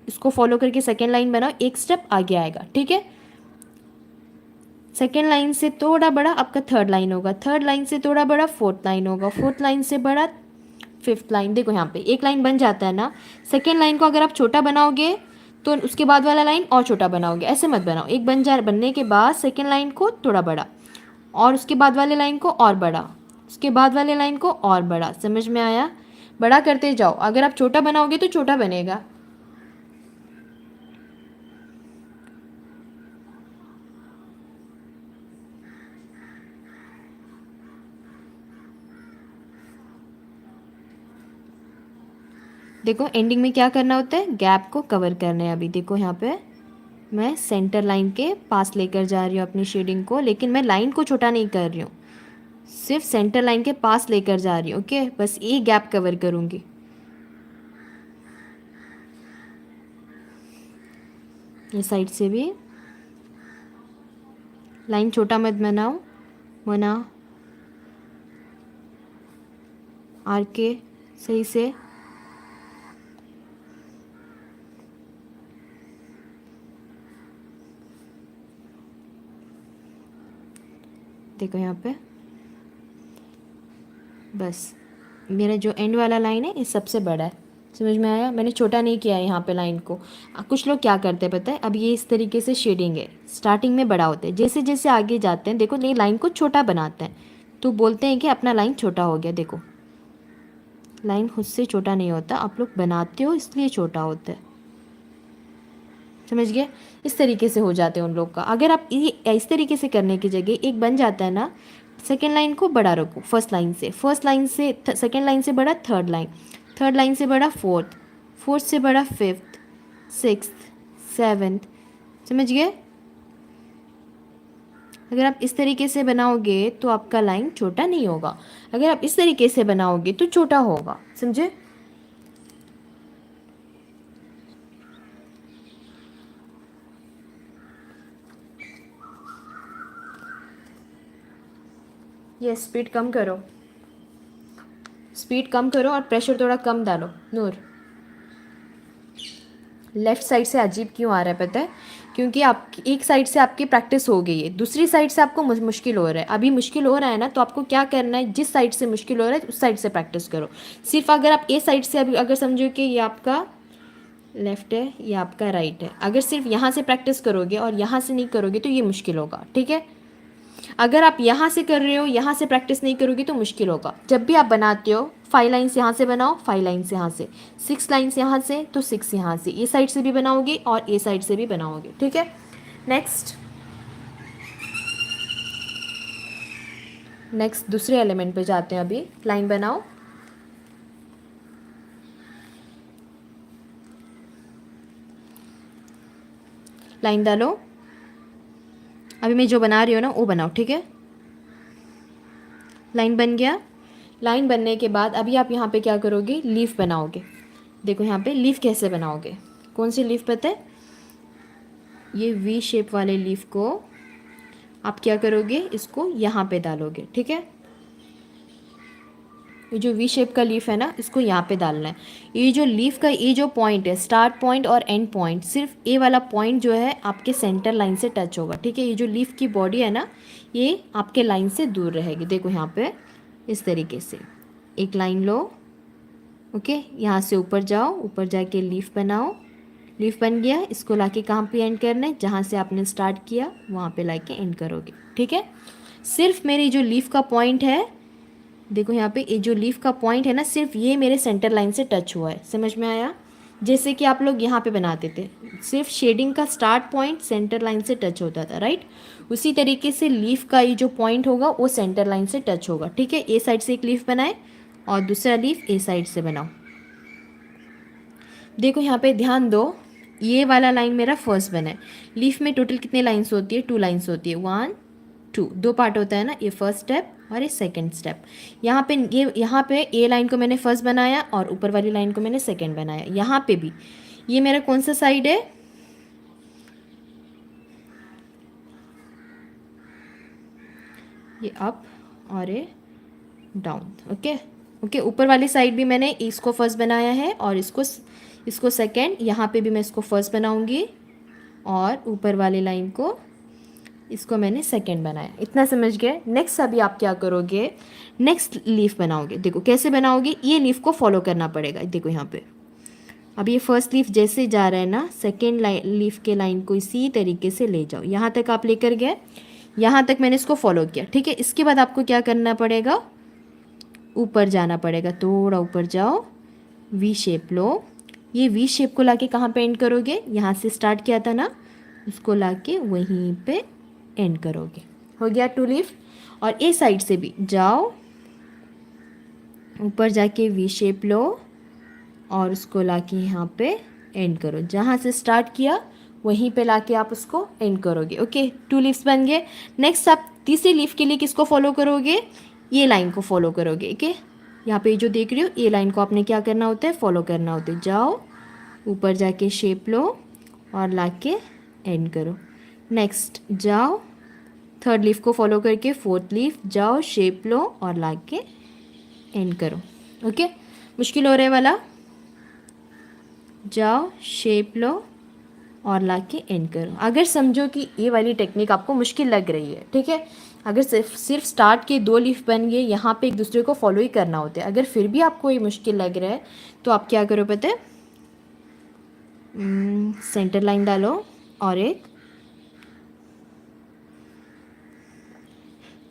इसको फॉलो करके सेकेंड लाइन बनाओ, एक स्टेप आगे आएगा, ठीक है। सेकेंड लाइन से थोड़ा बड़ा आपका थर्ड लाइन होगा, थर्ड लाइन से थोड़ा बड़ा फोर्थ लाइन होगा, फोर्थ लाइन से बड़ा फिफ्थ लाइन। देखो यहाँ पे एक लाइन बन जाता है ना, सेकेंड लाइन को अगर आप छोटा बनाओगे तो उसके बाद वाला लाइन और छोटा बनाओगे, ऐसे मत बनाओ। एक बनने के बाद सेकेंड लाइन को थोड़ा बड़ा और उसके बाद वाले लाइन को और बड़ा, उसके बाद वाले लाइन को और बड़ा। समझ में आया, बड़ा करते जाओ। अगर आप छोटा बनाओगे तो छोटा बनेगा। देखो एंडिंग में क्या करना होता है, गैप को कवर करना है। अभी देखो यहाँ पे मैं सेंटर लाइन के पास लेकर जा रही हूँ अपनी शेडिंग को, लेकिन मैं लाइन को छोटा नहीं कर रही हूँ, सिर्फ सेंटर लाइन के पास लेकर जा रही हूँ। ओके, बस ये गैप कवर करूँगी। ये साइड से भी लाइन छोटा मत बनाओ। मोना, आर के सही से। देखो यहाँ पे बस मेरा जो एंड वाला लाइन है ये सबसे बड़ा है। समझ में आया, मैंने छोटा नहीं किया है यहाँ पे लाइन को। कुछ लोग क्या करते हैं पता है, अब ये इस तरीके से शेडिंग है, स्टार्टिंग में बड़ा होता है, जैसे जैसे आगे जाते हैं देखो ये लाइन को छोटा बनाते हैं तो बोलते हैं कि अपना लाइन छोटा हो गया। देखो लाइन खुद से छोटा नहीं होता, आप लोग बनाते हो इसलिए छोटा होता है, समझ गए। इस तरीके से हो जाते हैं उन लोग का। अगर आप ये इस तरीके से करने की जगह एक बन जाता है ना, सेकेंड लाइन को बड़ा रखो फर्स्ट लाइन से सेकेंड लाइन से बड़ा थर्ड लाइन से बड़ा फोर्थ से बड़ा फिफ्थ, सिक्स्थ, सेवन्थ, समझ गए। अगर आप इस तरीके से बनाओगे तो आपका लाइन छोटा नहीं होगा, अगर आप इस तरीके से बनाओगे तो छोटा होगा, समझे। ये स्पीड कम करो, स्पीड कम करो और प्रेशर थोड़ा कम डालो। नूर, लेफ़्ट साइड से अजीब क्यों आ रहा है पता है, क्योंकि आप एक साइड से आपकी प्रैक्टिस हो गई है, दूसरी साइड से आपको मुश्किल हो रहा है। अभी मुश्किल हो रहा है ना, तो आपको क्या करना है, जिस साइड से मुश्किल हो रहा है उस साइड से प्रैक्टिस करो। सिर्फ अगर आप ए साइड से अभी अगर समझो कि ये आपका लेफ़्ट है, ये आपका राइट है, अगर सिर्फ यहाँ से प्रैक्टिस करोगे और यहाँ से नहीं करोगे तो ये मुश्किल होगा, ठीक है। अगर आप यहाँ से कर रहे हो, यहाँ से प्रैक्टिस नहीं करोगे तो मुश्किल होगा। जब भी आप बनाते हो 5 लाइन्स यहाँ से बनाओ, 5 लाइन्स यहाँ से, 6 लाइन्स यहाँ से तो 6 यहाँ से, ये साइड से भी बनाओगे और ए साइड से भी बनाओगे, ठीक है। नेक्स्ट दूसरे एलिमेंट पे जाते हैं। अभी लाइन बनाओ, लाइन डालो। अभी मैं जो बना रही हूँ ना वो बनाओ, ठीक है। लाइन बन गया। लाइन बनने के बाद अभी आप यहाँ पे क्या करोगे, लीफ बनाओगे। देखो यहाँ पे लीफ कैसे बनाओगे, कौन सी लीफ पता है, ये वी शेप वाले लीफ को आप क्या करोगे, इसको यहाँ पे डालोगे, ठीक है। ये जो वी शेप का लीफ है ना, इसको यहाँ पे डालना है। ये जो लीफ का ये जो पॉइंट है, स्टार्ट पॉइंट और एंड पॉइंट, सिर्फ ए वाला पॉइंट जो है आपके सेंटर लाइन से टच होगा, ठीक है। ये जो लीफ की बॉडी है ना, ये आपके लाइन से दूर रहेगी। देखो यहाँ पे इस तरीके से एक लाइन लो, ओके। यहाँ से ऊपर जाओ, ऊपर जाके लीफ बनाओ। लीफ बन गया, इसको लाके कहाँ पे एंड करना है, जहाँ से आपने स्टार्ट किया वहाँ पे लाके एंड करोगे, ठीक है। सिर्फ मेरी जो लीफ का पॉइंट है, देखो यहाँ पे ये जो लीफ का पॉइंट है ना, सिर्फ ये मेरे सेंटर लाइन से टच हुआ है, समझ में आया। जैसे कि आप लोग यहाँ पे बनाते थे, सिर्फ शेडिंग का स्टार्ट पॉइंट सेंटर लाइन से टच होता था, राइट। उसी तरीके से लीफ का ये जो पॉइंट होगा वो सेंटर लाइन से टच होगा, ठीक है। ए साइड से एक लीफ बनाए और दूसरा लीफ ए साइड से बनाओ। देखो यहाँ पे ध्यान दो, ये वाला लाइन मेरा फर्स्ट बना है। लीफ में टोटल कितने लाइन्स होती है, 2 लाइन्स होती है, 1 2, 2 पार्ट होता है ना, ये फर्स्ट स्टेप और ये सेकंड स्टेप। यहाँ पे ए लाइन को मैंने फर्स्ट बनाया और ऊपर वाली लाइन को मैंने सेकंड बनाया। यहाँ पे भी ये मेरा कौन सा साइड है, ये अप और ये डाउन, ओके ओके। ऊपर वाली साइड भी मैंने इसको फर्स्ट बनाया है और इसको सेकंड, यहाँ पे भी मैं इसको फर्स्ट बनाऊंगी और ऊपर वाली लाइन को इसको मैंने सेकंड बनाया, इतना समझ गए। नेक्स्ट अभी आप क्या करोगे, नेक्स्ट लीफ बनाओगे। देखो कैसे बनाओगे, ये लीफ को फॉलो करना पड़ेगा। देखो यहाँ पे अब ये फर्स्ट लीफ जैसे जा रहा है ना, सेकेंड लीफ के लाइन को इसी तरीके से ले जाओ। यहाँ तक आप लेकर गए, यहाँ तक मैंने इसको फॉलो किया, ठीक है। इसके बाद आपको क्या करना पड़ेगा, ऊपर जाना पड़ेगा, थोड़ा ऊपर जाओ, वी शेप लो। ये वी शेप को लाके कहाँ पे एंड करोगे, यहाँ से स्टार्ट किया था ना, उसको लाके वहीं पे एंड करोगे। हो गया 2 लीफ। और ए साइड से भी जाओ, ऊपर जाके वी शेप लो और उसको लाके यहाँ पे एंड करो। जहाँ से स्टार्ट किया वहीं पे लाके आप उसको एंड करोगे, ओके। 2 लीव्स बन गए। नेक्स्ट आप तीसरी लीफ के लिए किसको फॉलो करोगे, ये लाइन को फॉलो करोगे, ओके। यहाँ पे जो देख रहे हो ये लाइन को आपने क्या करना होता है, फॉलो करना होता है। जाओ ऊपर जाके शेप लो और लाके एंड करो। नेक्स्ट जाओ थर्ड लीफ को फॉलो करके फोर्थ लीफ, जाओ शेप लो और लाके एंड करो, ओके। मुश्किल हो रहा है वाला, जाओ शेप लो और लाके एंड करो। अगर समझो कि ये वाली टेक्निक आपको मुश्किल लग रही है, ठीक है, अगर सिर्फ स्टार्ट के 2 लीफ बन गए, यहाँ पे एक दूसरे को फॉलो ही करना होता है, अगर फिर भी आपको ये मुश्किल लग रहा है तो आप क्या करो पता है, सेंटर लाइन डालो और एक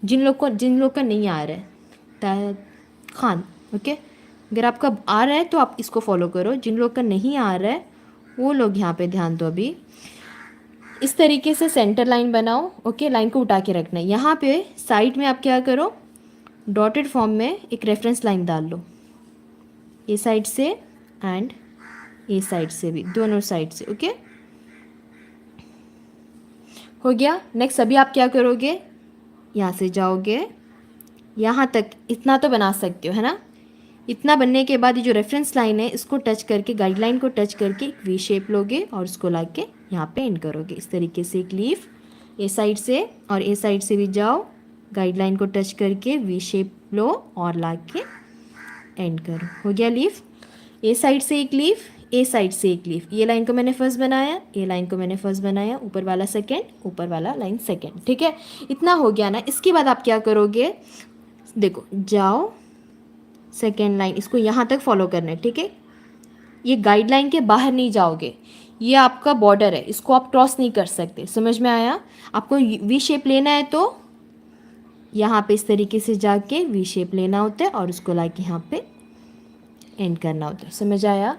जिन लोग का नहीं आ रहा है खान, ओके, अगर आपका आ रहा है तो आप इसको फॉलो करो, जिन लोग का नहीं आ रहा है वो लोग यहाँ पे ध्यान दो। अभी इस तरीके से सेंटर लाइन बनाओ। ओके, लाइन को उठा के रखना है। यहाँ पे साइड में आप क्या करो, डॉटेड फॉर्म में एक रेफरेंस लाइन डाल लो, ए साइड से एंड ए साइड से भी, दोनों साइड से। ओके, हो गया। नेक्स्ट अभी आप क्या करोगे, यहाँ से जाओगे यहाँ तक, इतना तो बना सकते हो है ना। इतना बनने के बाद ये जो रेफरेंस लाइन है इसको टच करके, गाइडलाइन को टच करके एक वी शेप लोगे और उसको ला के यहाँ पे एंड करोगे। इस तरीके से एक लीफ ए साइड से और ए साइड से भी जाओ, गाइडलाइन को टच करके वी शेप लो और ला के एंड करो। हो गया लीफ। ए साइड से एक लीफ, ए साइड से एक लीफ। ये लाइन को मैंने फर्स्ट बनाया, ये लाइन को मैंने फर्स्ट बनाया, ऊपर वाला सेकेंड, ऊपर वाला लाइन सेकेंड। ठीक है, इतना हो गया ना। इसके बाद आप क्या करोगे, देखो जाओ सेकेंड लाइन, इसको यहाँ तक फॉलो करना है। ठीक है, ये गाइडलाइन के बाहर नहीं जाओगे, ये आपका बॉर्डर है, इसको आप क्रॉस नहीं कर सकते। समझ में आया। आपको वी शेप लेना है तो यहाँ पे इस तरीके से जाके वी शेप लेना होता है और उसको लाके यहाँ पे एंड करना होता है। समझ आया।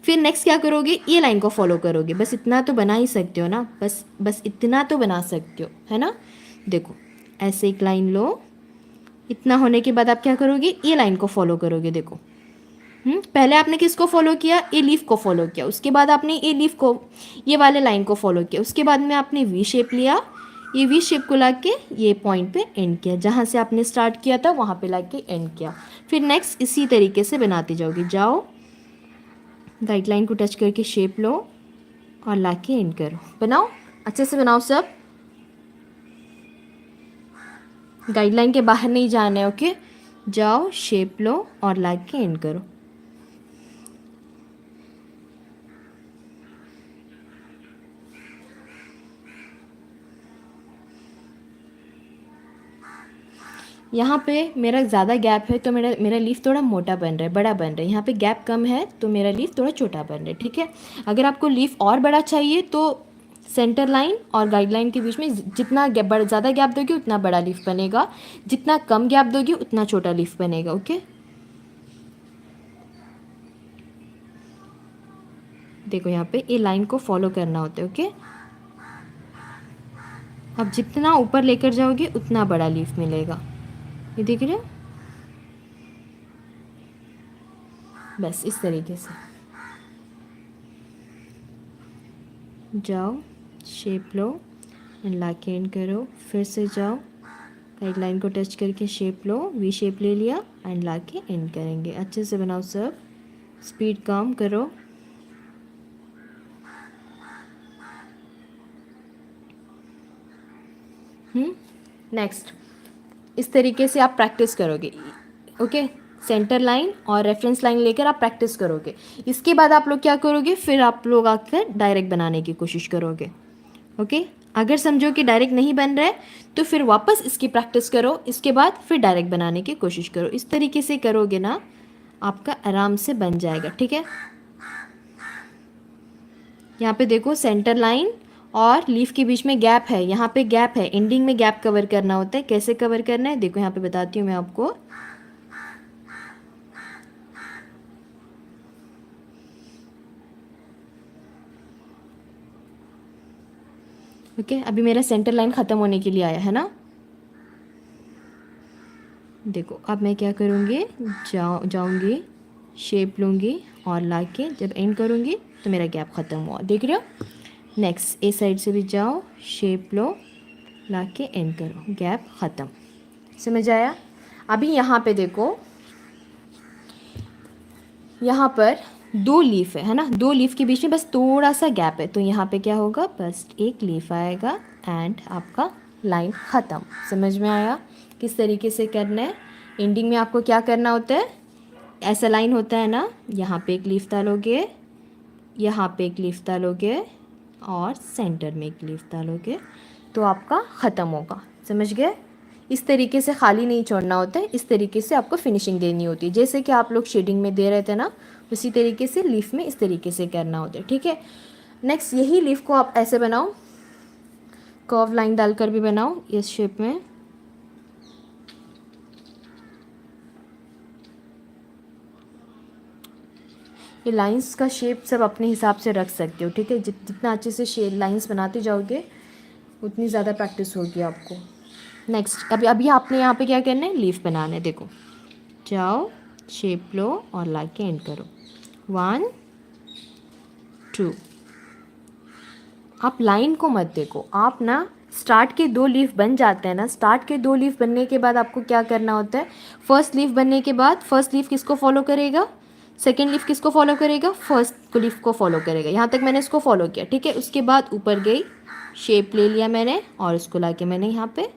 फिर नेक्स्ट क्या करोगे, ये लाइन को फॉलो करोगे। बस इतना तो बना ही सकते हो ना, बस इतना तो बना सकते हो है ना। देखो ऐसे एक लाइन लो, इतना होने के बाद आप क्या करोगे, ये लाइन को फॉलो करोगे। देखो पहले आपने किसको फॉलो किया, ए लीफ को फॉलो किया, उसके बाद आपने ए लीफ को, ये वाले लाइन को फॉलो किया, उसके बाद में आपने वी शेप लिया, ये वी शेप को लाके ये पॉइंट पे एंड किया, जहाँ से आपने स्टार्ट किया था वहाँ पे लाके एंड किया। फिर नेक्स्ट इसी तरीके से बनाते जाओगे। जाओ गाइडलाइन को टच करके शेप लो और लाके एंड करो। बनाओ, अच्छे से बनाओ सब, गाइडलाइन के बाहर नहीं जाना है। ओके, जाओ शेप लो और लाके एंड करो। यहाँ पे मेरा ज़्यादा गैप है तो मेरा मेरा लीफ थोड़ा मोटा बन रहा है, बड़ा बन रहा है। यहाँ पे गैप कम है तो मेरा लीफ थोड़ा छोटा बन रहा है। ठीक है, अगर आपको लीफ और बड़ा चाहिए तो सेंटर लाइन और गाइडलाइन के बीच में जितना ज़्यादा गैप दोगे उतना बड़ा लीफ बनेगा, जितना कम गैप दोगे उतना छोटा लीफ बनेगा। ओके, देखो यहाँ पे ये लाइन को फॉलो करना होता है। ओके, अब जितना ऊपर लेकर जाओगे उतना बड़ा लीफ मिलेगा। ये देख रहे हो, बस इस तरीके से जाओ शेप लो एंड लाके एंड करो। फिर से जाओ गाइडलाइन को टच करके शेप लो, वी शेप ले लिया एंड लाके एंड करेंगे। अच्छे से बनाओ सब, स्पीड कम करो। नेक्स्ट इस तरीके से आप प्रैक्टिस करोगे। ओके, सेंटर लाइन और रेफरेंस लाइन लेकर आप प्रैक्टिस करोगे। इसके बाद आप लोग क्या करोगे, फिर आप लोग आकर डायरेक्ट बनाने की कोशिश करोगे। ओके, अगर समझो कि डायरेक्ट नहीं बन रहा है तो फिर वापस इसकी प्रैक्टिस करो, इसके बाद फिर डायरेक्ट बनाने की कोशिश करो। इस तरीके से करोगे ना, आपका आराम से बन जाएगा। ठीक है, यहाँ पे देखो सेंटर लाइन और लीफ के बीच में गैप है, यहाँ पे गैप है, एंडिंग में गैप कवर करना होता है। कैसे कवर करना है देखो, यहाँ पे बताती हूँ मैं आपको। ओके, अभी मेरा सेंटर लाइन ख़त्म होने के लिए आया है ना। देखो अब मैं क्या करूँगी, जाऊँगी शेप लूँगी और लाके जब एंड करूँगी तो मेरा गैप ख़त्म हुआ। देख रहे हो। नेक्स्ट ए साइड से भी जाओ, शेप लो, लाके एंड करो, गैप ख़त्म। समझ आया। अभी यहाँ पे देखो, यहाँ पर दो लीफ है ना, दो लीफ के बीच में बस थोड़ा सा गैप है, तो यहाँ पे क्या होगा, बस एक लीफ आएगा एंड आपका लाइन ख़त्म। समझ में आया किस तरीके से करना है। एंडिंग में आपको क्या करना होता है, ऐसा लाइन होता है ना, यहाँ पे एक लीफ डालोगे, यहाँ पे एक लीफ डालोगे और सेंटर में एक लीफ डालोगे तो आपका ख़त्म होगा। समझ गए। इस तरीके से खाली नहीं छोड़ना होता है, इस तरीके से आपको फिनिशिंग देनी होती है। जैसे कि आप लोग शेडिंग में दे रहे थे ना, उसी तरीके से लीफ में इस तरीके से करना होता है। ठीक है, नेक्स्ट यही लीफ को आप ऐसे बनाओ, कर्व लाइन डालकर भी बनाओ इस शेप में। ये लाइंस का शेप सब अपने हिसाब से रख सकते हो, ठीक है। जितना अच्छे से शेप लाइंस बनाते जाओगे उतनी ज़्यादा प्रैक्टिस होगी आपको। नेक्स्ट अभी अभी आपने यहाँ पे क्या करना है, लीफ बनाना है। देखो जाओ, शेप लो और ला के एंड करो। 1 2। आप लाइन को मत देखो, आप ना स्टार्ट के 2 लीफ बन जाते हैं ना, स्टार्ट के 2 लीफ बनने के बाद आपको क्या करना होता है, फर्स्ट लीफ बनने के बाद फर्स्ट लीफ किसको फॉलो करेगा, सेकेंड लीफ किसको फॉलो करेगा, फर्स्ट लीफ को फॉलो करेगा। यहाँ तक मैंने इसको फॉलो किया, ठीक है। उसके बाद ऊपर गई, शेप ले लिया मैंने और इसको ला के मैंने यहाँ पे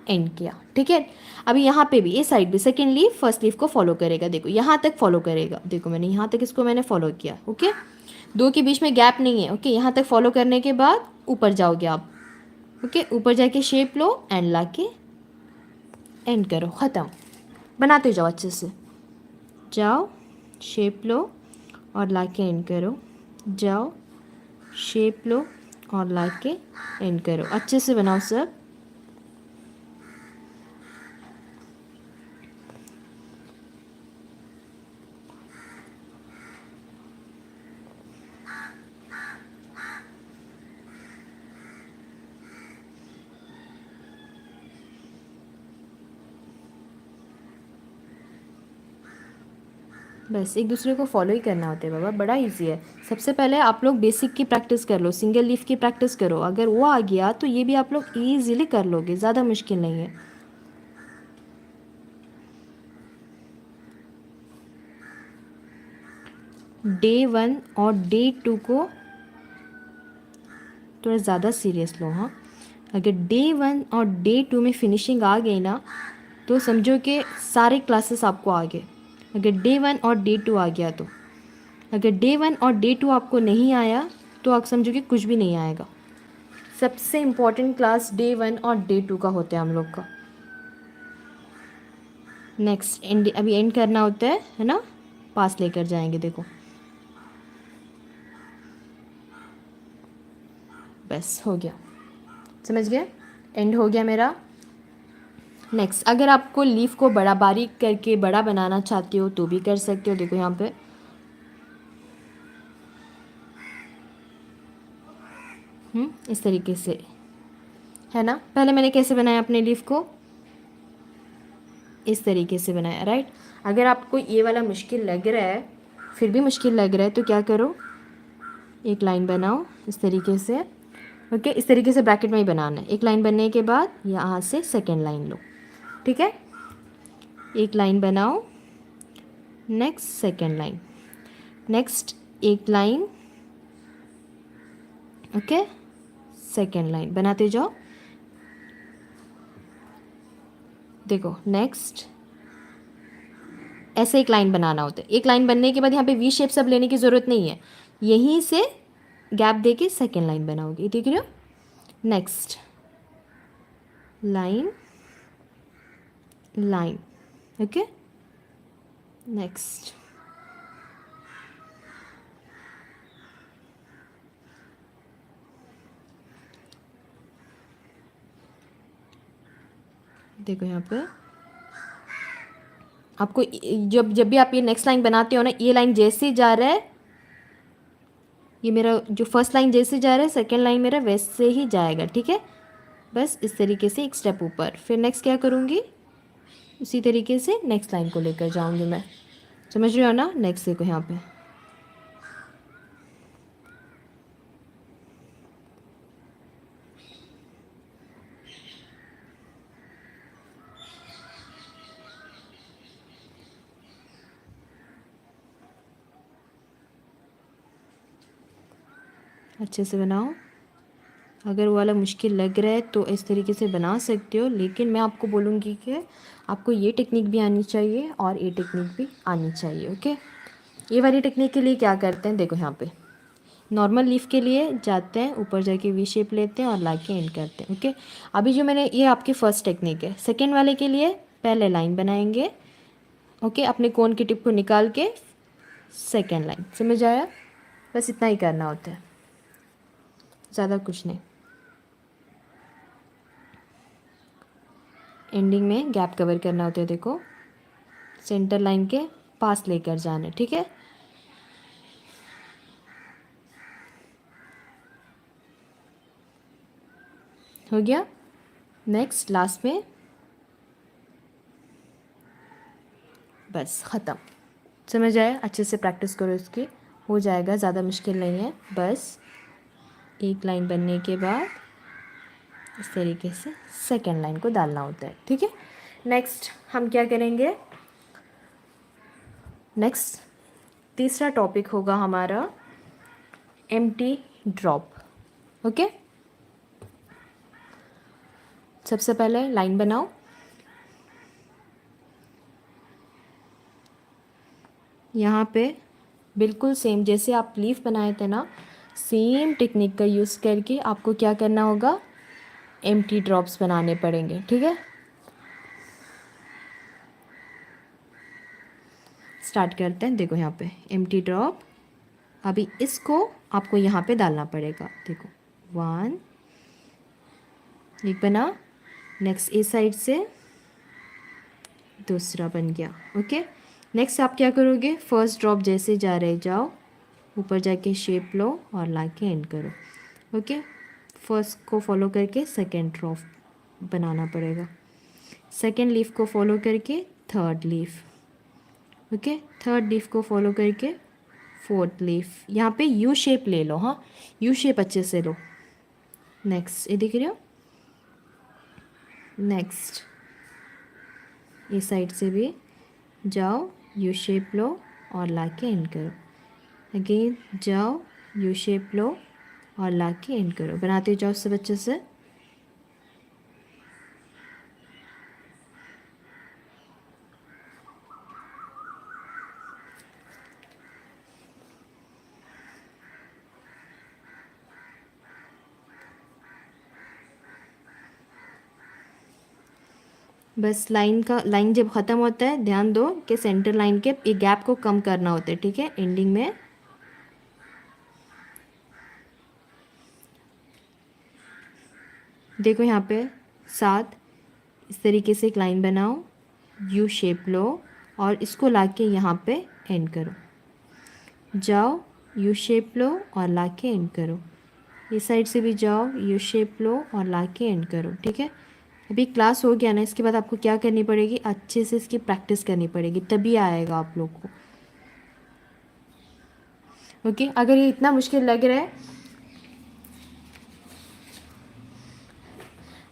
एंड किया, ठीक है। अभी यहाँ पे भी ये साइड भी सेकेंड लीफ फर्स्ट लीफ को फॉलो करेगा, देखो यहाँ तक फॉलो करेगा, देखो मैंने यहाँ तक इसको मैंने फॉलो किया, ओके। 2 के बीच में गैप नहीं है, ओके। यहाँ तक फॉलो करने के बाद ऊपर जाओगे आप, ओके। ऊपर जाके शेप लो एंड ला के एंड करो, ख़त्म। बनाते जाओ अच्छे से, जाओ शेप लो और ला के एंड करो, जाओ शेप लो और ला के एंड करो, अच्छे से बनाओ सब। बस एक दूसरे को फॉलो ही करना होता है बाबा, बड़ा इजी है। सबसे पहले आप लोग बेसिक की प्रैक्टिस कर लो, सिंगल लीफ की प्रैक्टिस करो, अगर वो आ गया तो ये भी आप लोग ईजिली कर लोगे, ज़्यादा मुश्किल नहीं है। डे 1 और डे 2 को थोड़ा ज़्यादा सीरियस लो, हाँ। अगर डे 1 और डे 2 में फिनिशिंग आ गई ना तो समझो कि सारे क्लासेस आपको आ गए। अगर डे 1 और डे 2 आ गया तो, अगर डे 1 और डे 2 आपको नहीं आया तो आप समझो कि कुछ भी नहीं आएगा। सबसे इम्पोर्टेंट क्लास डे 1 और डे 2 का होता है हम लोग का। नेक्स्ट एंड, अभी एंड करना होता है ना, पास लेकर जाएंगे, देखो बस हो गया, समझ गए, एंड हो गया मेरा। नेक्स्ट अगर आपको लीफ को बड़ा बारीक करके बड़ा बनाना चाहते हो तो भी कर सकते हो, देखो यहाँ पे इस तरीके से है ना। पहले मैंने कैसे बनाया अपने लीफ को, इस तरीके से बनाया, राइट। अगर आपको ये वाला मुश्किल लग रहा है, फिर भी मुश्किल लग रहा है तो क्या करो, एक लाइन बनाओ इस तरीके से, ओके। इस तरीके से ब्रैकेट में ही बनाना है। एक लाइन बनने के बाद यहाँ से सेकेंड लाइन लो, ठीक है। एक लाइन बनाओ, नेक्स्ट सेकेंड लाइन, नेक्स्ट एक लाइन, ओके, सेकेंड लाइन बनाते जाओ। देखो नेक्स्ट ऐसे एक लाइन बनाना होता है। एक लाइन बनने के बाद यहाँ पे वी शेप सब लेने की ज़रूरत नहीं है, यहीं से गैप दे के सेकेंड लाइन बनाओगे, ठीक है। Next line, line, okay. Next देखो यहाँ पे आपको जब जब भी आप ये नेक्स्ट लाइन बनाते हो ना, ये लाइन जैसे जा रहा है, ये मेरा जो फर्स्ट लाइन जैसे जा रहा है सेकेंड लाइन मेरा वैसे ही जाएगा, ठीक है। बस इस तरीके से एक स्टेप ऊपर, फिर नेक्स्ट क्या करूँगी, उसी तरीके से नेक्स्ट लाइन को लेकर जाऊँगी मैं, समझ रहे हो ना। नेक्स्ट देखो यहाँ पे अच्छे से बनाओ। अगर वो वाला मुश्किल लग रहा है तो इस तरीके से बना सकते हो, लेकिन मैं आपको बोलूँगी कि आपको ये टेक्निक भी आनी चाहिए और ये टेक्निक भी आनी चाहिए, ओके। ये वाली टेक्निक के लिए क्या करते हैं, देखो यहाँ पे नॉर्मल लीफ के लिए जाते हैं, ऊपर जाके वी शेप लेते हैं और ला के एंड करते हैं, ओके। अभी जो मैंने, ये आपकी फर्स्ट टेक्निक है। सेकेंड वाले के लिए पहले लाइन बनाएंगे, ओके, अपने कोन की टिप को निकाल के सेकेंड लाइन, समझ आया। बस इतना ही करना होता है, ज़्यादा कुछ नहीं। एंडिंग में गैप कवर करना होता है, देखो सेंटर लाइन के पास लेकर जाना है, ठीक है। हो गया। नेक्स्ट लास्ट में, बस ख़त्म। समझ आए? अच्छे से प्रैक्टिस करो इसकी, हो जाएगा, ज़्यादा मुश्किल नहीं है। बस एक लाइन बनने के बाद इस तरीके से सेकेंड लाइन को डालना होता है, ठीक है। नेक्स्ट हम क्या करेंगे, नेक्स्ट तीसरा टॉपिक होगा हमारा एम्प्टी ड्रॉप। ओके, सबसे पहले लाइन बनाओ। यहाँ पे बिल्कुल सेम जैसे आप लीफ बनाए थे ना, सेम टेक्निक का यूज़ करके आपको क्या करना होगा, एम्प्टी ड्रॉप्स बनाने पड़ेंगे, ठीक है। स्टार्ट करते हैं। देखो यहाँ पे एम्प्टी ड्रॉप, अभी इसको आपको यहाँ पे डालना पड़ेगा। देखो 1, एक बना, नेक्स्ट इस साइड से दूसरा बन गया। ओके, नेक्स्ट आप क्या करोगे, फर्स्ट ड्रॉप जैसे जा रहे जाओ, ऊपर जाके शेप लो और लाके एंड करो। ओके, फर्स्ट को फॉलो करके सेकेंड ड्रॉप बनाना पड़ेगा, सेकेंड लीफ को फॉलो करके third leaf, okay, third leaf को फॉलो करके फोर्थ लीफ। यहाँ पे यू शेप ले लो, हाँ यू शेप अच्छे से लो। नेक्स्ट ये दिख रहे हो, नेक्स्ट इस साइड से भी जाओ, यू शेप लो और लाके एंड करो। अगेन जाओ, यू शेप लो और लाके एंड करो, बनाते जाओ सब अच्छे से। बस लाइन जब ख़त्म होता है ध्यान दो कि सेंटर लाइन के एक गैप को कम करना होता है, ठीक है, एंडिंग में। देखो यहाँ पे 7, इस तरीके से एक लाइन बनाओ, यू शेप लो और इसको लाके यहाँ पे एंड करो। जाओ, यू शेप लो और लाके एंड करो। इस साइड से भी जाओ, यू शेप लो और लाके एंड करो, ठीक है। अभी क्लास हो गया ना, इसके बाद आपको क्या करनी पड़ेगी, अच्छे से इसकी प्रैक्टिस करनी पड़ेगी, तभी आएगा आप लोग को। ओके, अगर ये इतना मुश्किल लग रहा है,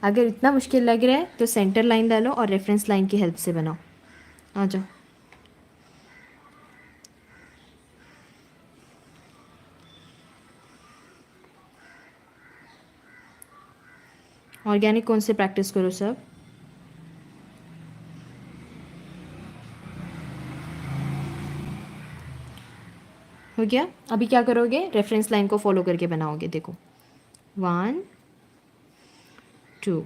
अगर इतना मुश्किल लग रहा है तो सेंटर लाइन डालो और रेफरेंस लाइन की हेल्प से बनाओ। आ जाओ। ऑर्गेनिक कौन से प्रैक्टिस करो सब। हो गया। अभी क्या करोगे, रेफरेंस लाइन को फॉलो करके बनाओगे। देखो 1 2,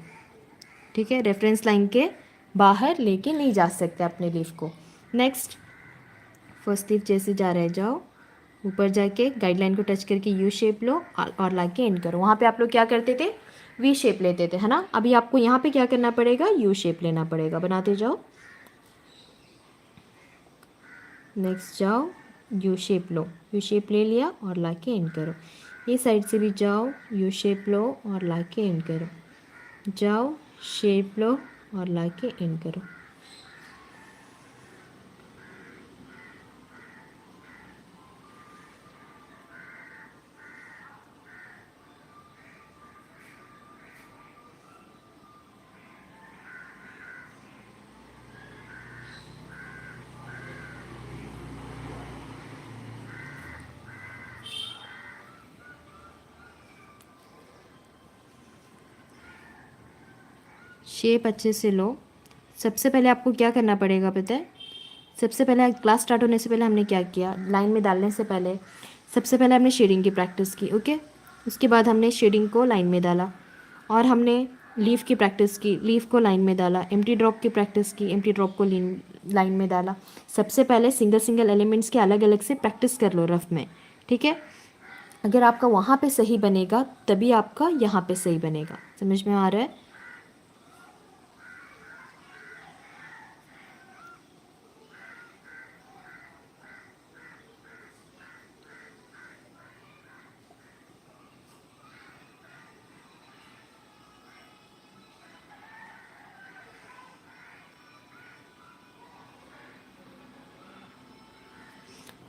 ठीक है, रेफरेंस लाइन के बाहर लेके नहीं जा सकते अपने लीफ को। नेक्स्ट फर्स्ट लीफ जैसे जा रहे जाओ, ऊपर जाके गाइडलाइन को टच करके यू शेप लो और लाके एंड करो। वहाँ पे आप लोग क्या करते थे, वी शेप लेते थे, है ना। अभी आपको यहाँ पे क्या करना पड़ेगा, यू शेप लेना पड़ेगा, बनाते जाओ। नेक्स्ट जाओ, यू शेप लो, यू शेप ले लिया और लाके एंड करो। ये साइड से भी जाओ, यू शेप लो और लाके एंड करो। जाओ, शेप लो और लाके एंड करो। शेप अच्छे से लो। सबसे पहले आपको क्या करना पड़ेगा पता है, सबसे पहले क्लास स्टार्ट होने से पहले हमने क्या किया, लाइन में डालने से पहले सबसे पहले हमने शेडिंग की प्रैक्टिस की। ओके, उसके बाद हमने शेडिंग को लाइन में डाला और हमने लीफ की प्रैक्टिस की, लीफ को लाइन में डाला, एम्प्टी ड्रॉप की प्रैक्टिस की, एम्प्टी ड्रॉप को लाइन में डाला। सबसे पहले सिंगल सिंगल एलिमेंट्स के अलग अलग से प्रैक्टिस कर लो रफ में, ठीक है। अगर आपका वहाँ पे सही बनेगा तभी आपका यहाँ पे सही बनेगा। समझ में आ रहा है।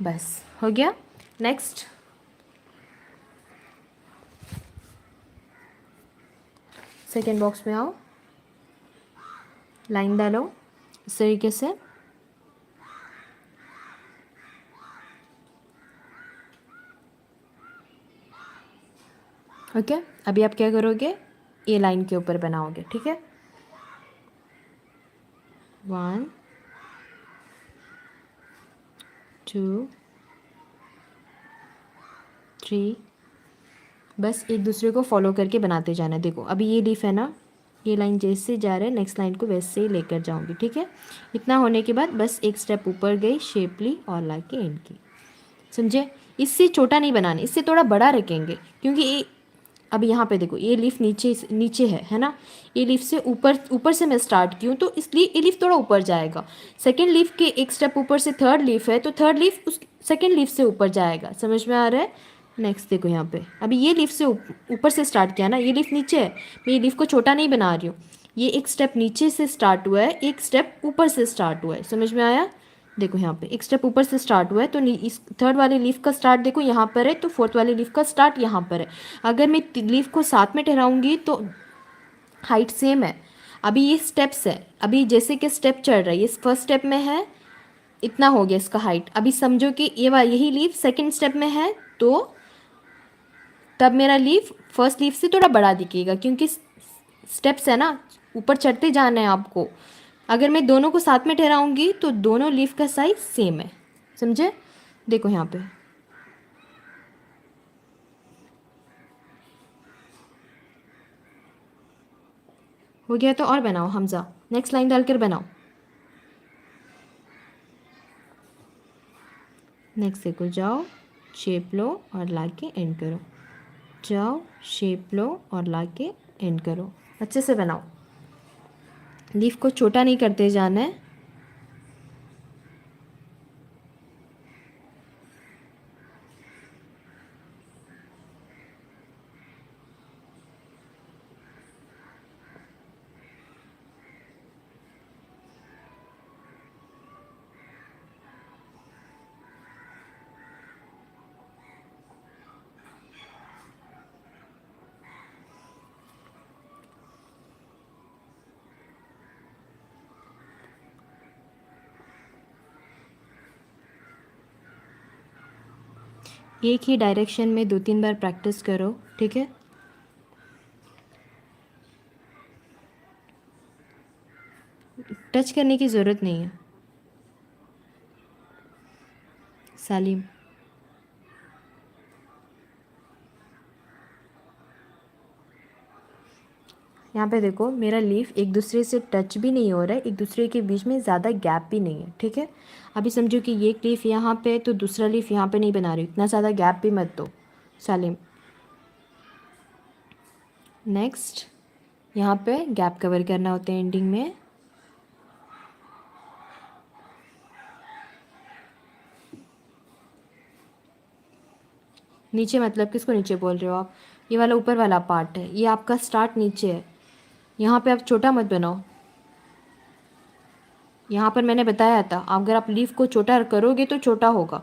बस हो गया। नेक्स्ट सेकेंड बॉक्स में आओ, लाइन डालो इस तरीके से। ओके, अभी आप क्या करोगे, ये लाइन के ऊपर बनाओगे, ठीक है। 1 2 3, बस एक दूसरे को फॉलो करके बनाते जाना है। देखो अभी ये लीफ है ना, ये लाइन जैसे जा रहा है नेक्स्ट लाइन को वैसे ही लेकर जाऊंगी, ठीक है। इतना होने के बाद बस एक स्टेप ऊपर गई, शेप ली और ला के एंड की, समझे। इससे छोटा नहीं बनाना, इससे थोड़ा बड़ा रखेंगे, क्योंकि ये अब यहाँ पे देखो ये लीफ नीचे नीचे है ना। ये लीफ से ऊपर ऊपर से मैं स्टार्ट की हूँ, तो इसलिए ये लीफ थोड़ा ऊपर जाएगा। सेकेंड लीफ के एक स्टेप ऊपर से थर्ड लीफ है, तो थर्ड लीफ उस सेकेंड लीफ से ऊपर जाएगा, समझ में आ रहा है। नेक्स्ट देखो यहाँ पे, अभी ये लीफ से ऊपर से स्टार्ट किया ना, ये लीफ नीचे है, मैं ये लीफ को छोटा नहीं बना रही हूँ। ये एक स्टेप नीचे से स्टार्ट हुआ है, एक स्टेप ऊपर से स्टार्ट हुआ है, समझ में आया। देखो यहाँ पे एक स्टेप ऊपर से स्टार्ट हुआ है, तो इस थर्ड वाले लीफ का स्टार्ट देखो यहाँ पर है, तो फोर्थ वाले लीफ का स्टार्ट यहाँ पर है। अगर मैं लीफ को साथ में ठहराऊंगी तो हाइट सेम है। अभी ये स्टेप्स है, अभी जैसे कि स्टेप चढ़ रहा है, ये फर्स्ट स्टेप में है, इतना हो गया इसका हाइट। अभी समझो कि ये यही लीफ सेकेंड स्टेप में है, तो तब मेरा लीफ फर्स्ट लीफ से थोड़ा बड़ा दिखेगा, क्योंकि स्टेप्स है ना, ऊपर चढ़ते जाना है आपको। अगर मैं दोनों को साथ में ठहराऊंगी तो दोनों लीफ का साइज सेम है, समझे। देखो यहाँ पे हो गया, तो और बनाओ हमजा, नेक्स्ट लाइन डालकर बनाओ। नेक्स्ट देखो, जाओ शेप लो और लाके एंड करो, जाओ शेप लो और लाके एंड करो। अच्छे से बनाओ, लीफ को छोटा नहीं करते जाना है। एक ही डायरेक्शन में 2-3 बार प्रैक्टिस करो, ठीक है। टच करने की ज़रूरत नहीं है। सालिम, यहाँ पे देखो मेरा लीफ एक दूसरे से टच भी नहीं हो रहा है, एक दूसरे के बीच में ज़्यादा गैप भी नहीं है, ठीक है। अभी समझो कि ये एक लीफ यहाँ पे है, तो दूसरा लीफ यहाँ पे नहीं बना रही, इतना ज़्यादा गैप भी मत दो सालिम। नेक्स्ट यहाँ पे गैप कवर करना होता है एंडिंग में। नीचे मतलब किसको नीचे बोल रहे हो आप, ये वाला ऊपर वाला पार्ट है, ये आपका स्टार्ट नीचे है। यहाँ पे आप छोटा मत बनाओ, यहाँ पर मैंने बताया था अगर आप लीफ को छोटा करोगे तो छोटा होगा,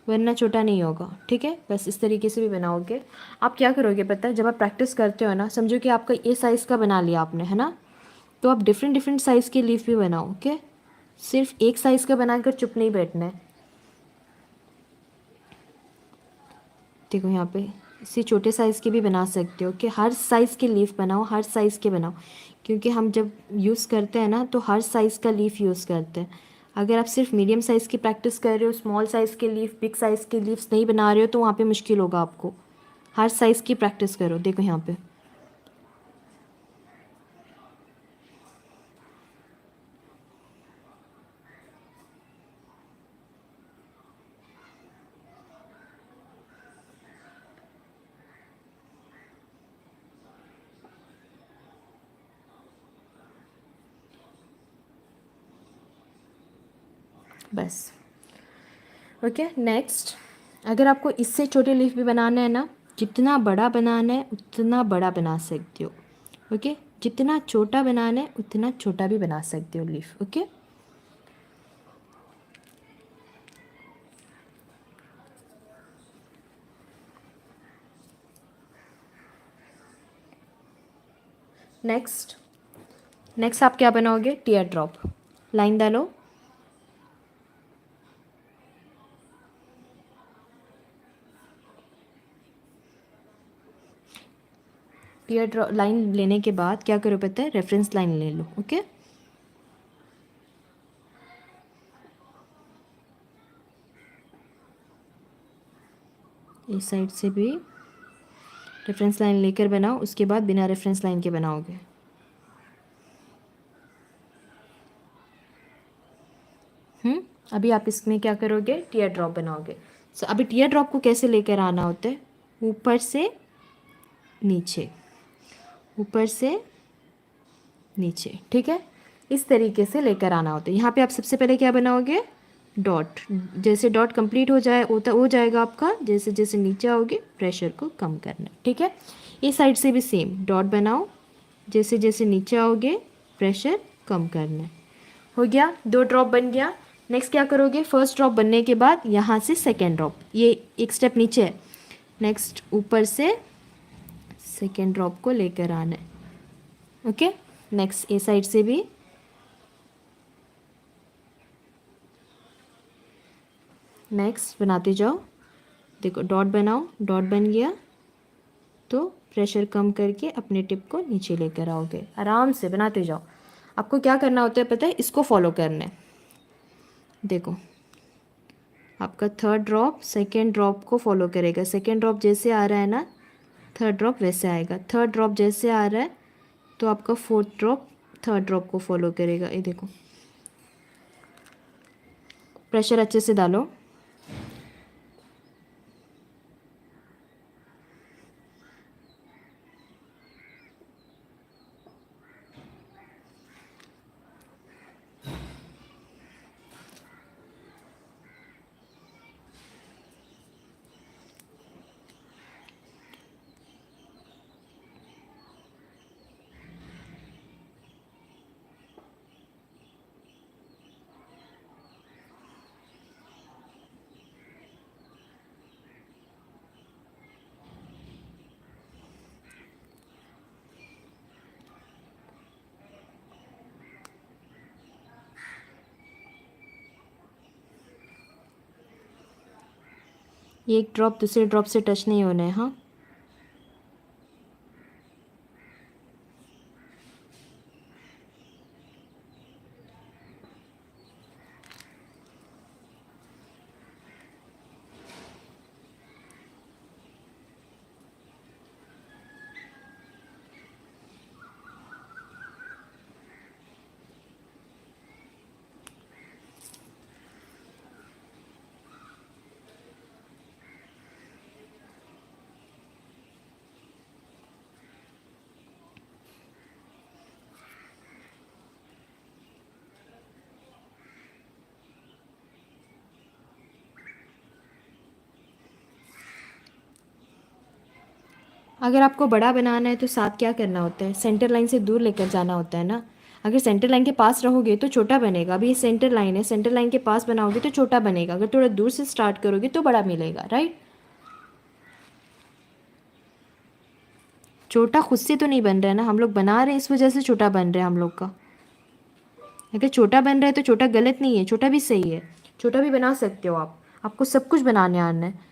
वरना छोटा नहीं होगा, ठीक है। बस इस तरीके से भी बनाओगे। आप क्या करोगे पता है, जब आप प्रैक्टिस करते हो ना, समझो कि आपका ये साइज़ का बना लिया आपने, है ना, तो आप डिफरेंट डिफरेंट साइज़ के लीफ भी बनाओ, ओके। सिर्फ एक साइज़ का बनाकर चुप नहीं बैठना है। देखो यहाँ पे इससे छोटे साइज़ के भी बना सकते हो, कि हर साइज़ के लीफ बनाओ, हर साइज़ के बनाओ, क्योंकि हम जब यूज़ करते हैं ना तो हर साइज़ का लीफ यूज़ करते हैं। अगर आप सिर्फ मीडियम साइज़ की प्रैक्टिस कर रहे हो, स्मॉल साइज़ के लीफ, बिग साइज़ के लीव्स नहीं बना रहे हो, तो वहाँ पे मुश्किल होगा आपको। हर साइज़ की प्रैक्टिस करो। देखो यहाँ पे बस, ओके। नेक्स्ट, अगर आपको इससे छोटे लीफ भी बनाना है ना, जितना बड़ा बनाना है उतना बड़ा बना सकते हो, ओके। जितना छोटा बनाना है उतना छोटा भी बना सकते हो लीफ, ओके। नेक्स्ट नेक्स्ट आप क्या बनाओगे, टीयर ड्रॉप। लाइन डालो, टीयर ड्रॉप लाइन लेने के बाद क्या करो पता है, रेफरेंस लाइन ले लो। ओके, इस साइड से भी रेफरेंस लाइन लेकर बनाओ, उसके बाद बिना रेफरेंस लाइन के बनाओगे। अभी आप इसमें क्या करोगे, टीयर ड्रॉप बनाओगे। सो अभी टीयर ड्रॉप को कैसे लेकर आना होता है, ऊपर से नीचे, ऊपर से नीचे, ठीक है, इस तरीके से लेकर आना होता है। यहाँ पे आप सबसे पहले क्या बनाओगे, डॉट। जैसे डॉट कंप्लीट हो जाएगा आपका, जैसे जैसे नीचे आओगे प्रेशर को कम करना है, ठीक है। इस साइड से भी सेम डॉट बनाओ, जैसे जैसे नीचे आओगे प्रेशर कम करना है। हो गया, 2 ड्रॉप बन गया। नेक्स्ट क्या करोगे, फर्स्ट ड्रॉप बनने के बाद यहाँ से सेकेंड ड्रॉप, ये एक स्टेप नीचे है। नेक्स्ट ऊपर से सेकेंड ड्रॉप को लेकर आना है। ओके, नेक्स्ट ए साइड से भी नेक्स्ट बनाते जाओ। देखो डॉट बनाओ, डॉट बन गया तो प्रेशर कम करके अपने टिप को नीचे लेकर आओगे। आराम से बनाते जाओ। आपको क्या करना होता है पता है, इसको फॉलो करना है। देखो आपका थर्ड ड्रॉप सेकेंड ड्रॉप को फॉलो करेगा। सेकेंड ड्रॉप जैसे आ रहा है ना, थर्ड ड्रॉप वैसे आएगा। थर्ड ड्रॉप जैसे आ रहा है तो आपका फोर्थ ड्रॉप थर्ड ड्रॉप को फॉलो करेगा। ये देखो, प्रेशर अच्छे से डालो। ये एक ड्रॉप दूसरे ड्रॉप से टच नहीं होना है। हाँ, अगर आपको बड़ा बनाना है तो साथ क्या करना होता है, सेंटर लाइन से दूर लेकर जाना होता है ना। अगर सेंटर लाइन के पास रहोगे तो छोटा बनेगा। अभी ये सेंटर लाइन है, सेंटर लाइन के पास बनाओगे तो छोटा बनेगा। अगर थोड़ा दूर से स्टार्ट करोगे तो बड़ा मिलेगा, राइट। छोटा खुद से तो नहीं बन रहा है ना, हम लोग बना रहे हैं, इस वजह से छोटा बन रहा है हम लोग का। अगर छोटा बन रहा है तो छोटा गलत नहीं है, छोटा भी सही है। छोटा भी बना सकते हो आप, आपको सब कुछ बनाने आना है।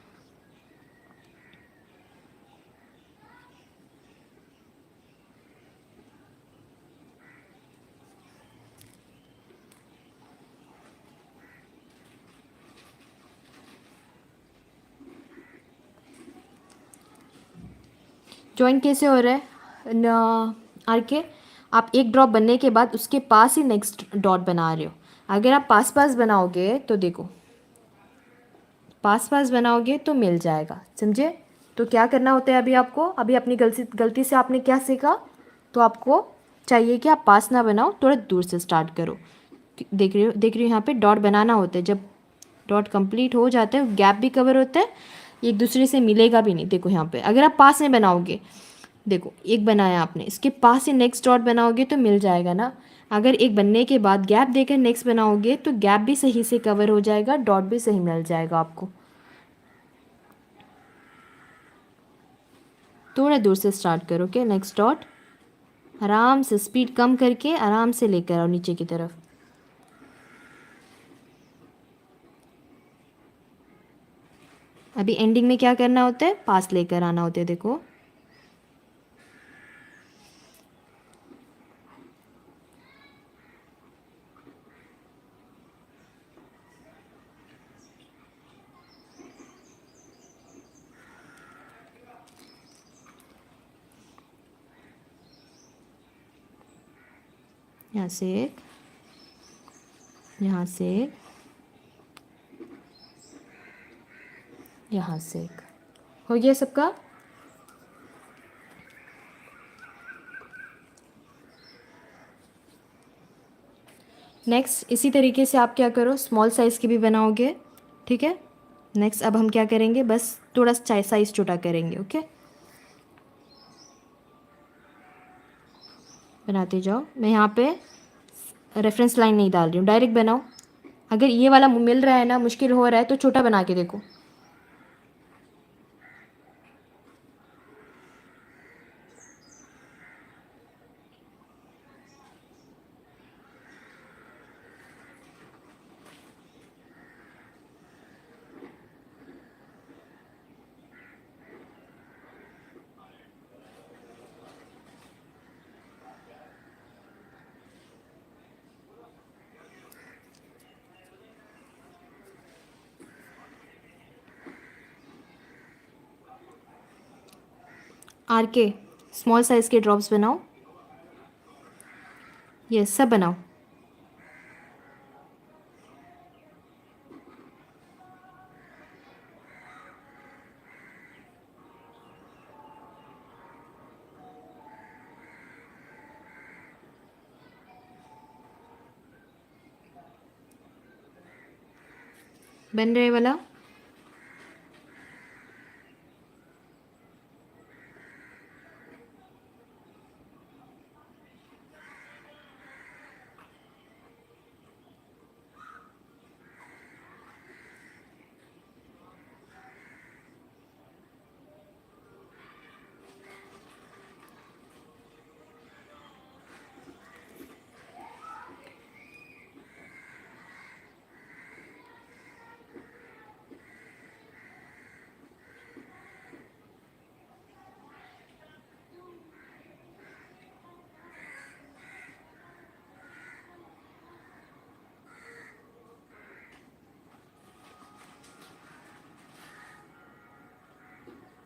ज्वाइन कैसे हो रहा है आर के, आप एक ड्रॉप बनने के बाद उसके पास ही नेक्स्ट डॉट बना रहे हो। अगर आप पास पास बनाओगे तो देखो, पास पास बनाओगे तो मिल जाएगा, समझे। तो क्या करना होता है अभी आपको, अभी अपनी गलती से आपने क्या सीखा, तो आपको चाहिए कि आप पास ना बनाओ, थोड़ा दूर से स्टार्ट करो। देख रही हो यहाँ पे डॉट बनाना होता है। जब डॉट कंप्लीट हो जाता है गैप भी कवर होता है, एक दूसरे से मिलेगा भी नहीं। देखो यहाँ पे अगर आप पास में बनाओगे, देखो एक बनाया आपने, इसके पास ही नेक्स्ट डॉट बनाओगे तो मिल जाएगा ना। अगर एक बनने के बाद गैप देकर नेक्स्ट बनाओगे तो गैप भी सही से कवर हो जाएगा, डॉट भी सही मिल जाएगा आपको। थोड़ा दूर से स्टार्ट करो, ओके। नेक्स्ट डॉट, आराम से स्पीड कम करके आराम से लेकर आओ नीचे की तरफ। अभी एंडिंग में क्या करना होता है, पास लेकर आना होता है, देखो। यहाँ से एक, यहाँ से एक, यहाँ से एक। हो गया सबका। नेक्स्ट इसी तरीके से आप क्या करो, स्मॉल साइज़ की भी बनाओगे, ठीक है। नेक्स्ट अब हम क्या करेंगे, बस थोड़ा साइज़ छोटा करेंगे, ओके। बनाते जाओ। मैं यहाँ पे रेफरेंस लाइन नहीं डाल रही हूँ, डायरेक्ट बनाओ। अगर ये वाला मिल रहा है ना, मुश्किल हो रहा है, तो छोटा बना के देखो। आर के स्मॉल साइज़ के ड्रॉप्स बनाओ, ये सब बनाओ। बन रहे वाला।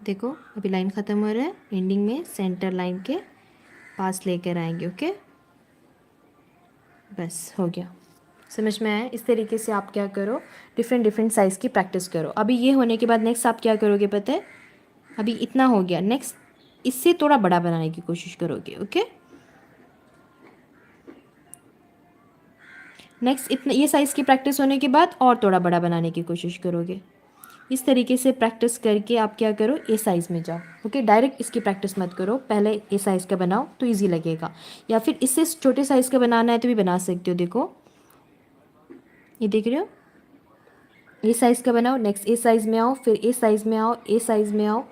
देखो अभी लाइन ख़त्म हो रहा है, एंडिंग में सेंटर लाइन के पास लेकर आएंगे, ओके। बस हो गया, समझ में आया। इस तरीके से आप क्या करो, डिफरेंट डिफरेंट साइज़ की प्रैक्टिस करो। अभी ये होने के बाद नेक्स्ट आप क्या करोगे पता है, अभी इतना हो गया, नेक्स्ट इससे थोड़ा बड़ा बनाने की कोशिश करोगे, ओके। नेक्स्ट इतना ये साइज़ की प्रैक्टिस होने के बाद और थोड़ा बड़ा बनाने की कोशिश करोगे। इस तरीके से प्रैक्टिस करके आप क्या करो, ए साइज़ में जाओ, ओके। डायरेक्ट इसकी प्रैक्टिस मत करो, पहले ए साइज़ का बनाओ तो इजी लगेगा। या फिर इससे छोटे साइज़ का बनाना है तो भी बना सकते हो। देखो ये देख रहे हो, ए साइज़ का बनाओ, नेक्स्ट ए साइज़ में आओ, फिर ए साइज़ में आओ, ए साइज़ में आओ,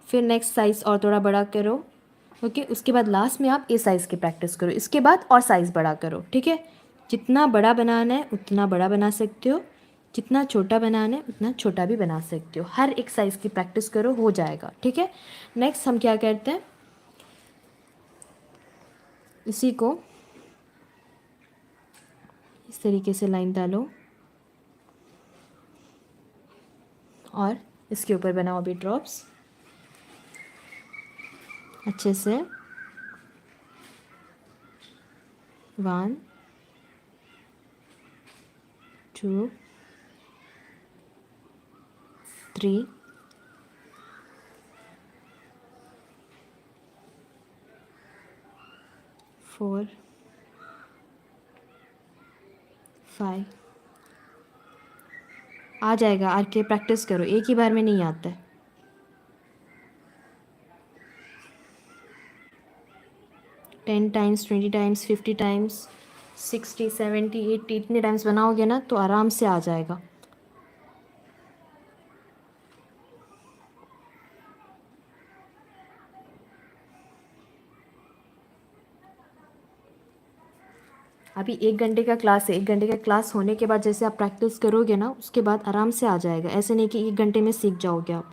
फिर नेक्स्ट साइज़ और थोड़ा बड़ा करो, ओके। उसके बाद लास्ट में आप ए साइज़ की प्रैक्टिस करो, इसके बाद और साइज़ बड़ा करो, ठीक है। जितना बड़ा बनाना है उतना बड़ा बना सकते हो, जितना छोटा बनाना है उतना छोटा भी बना सकते हो। हर एक साइज़ की प्रैक्टिस करो, हो जाएगा, ठीक है। नेक्स्ट हम क्या करते हैं, इसी को इस तरीके से लाइन डालो और इसके ऊपर बनाओ अभी ड्रॉप्स अच्छे से। 1 2 3 4 5। आ जाएगा, आर के प्रैक्टिस करो, एक ही बार में नहीं आता है। 10 टाइम्स, 20 टाइम्स, 50 टाइम्स, 60 70 80 इतने टाइम्स बनाओगे ना तो आराम से आ जाएगा। अभी 1 घंटे का क्लास है, 1 घंटे का क्लास होने के बाद जैसे आप प्रैक्टिस करोगे ना, उसके बाद आराम से आ जाएगा। ऐसे नहीं कि 1 घंटे में सीख जाओगे आप,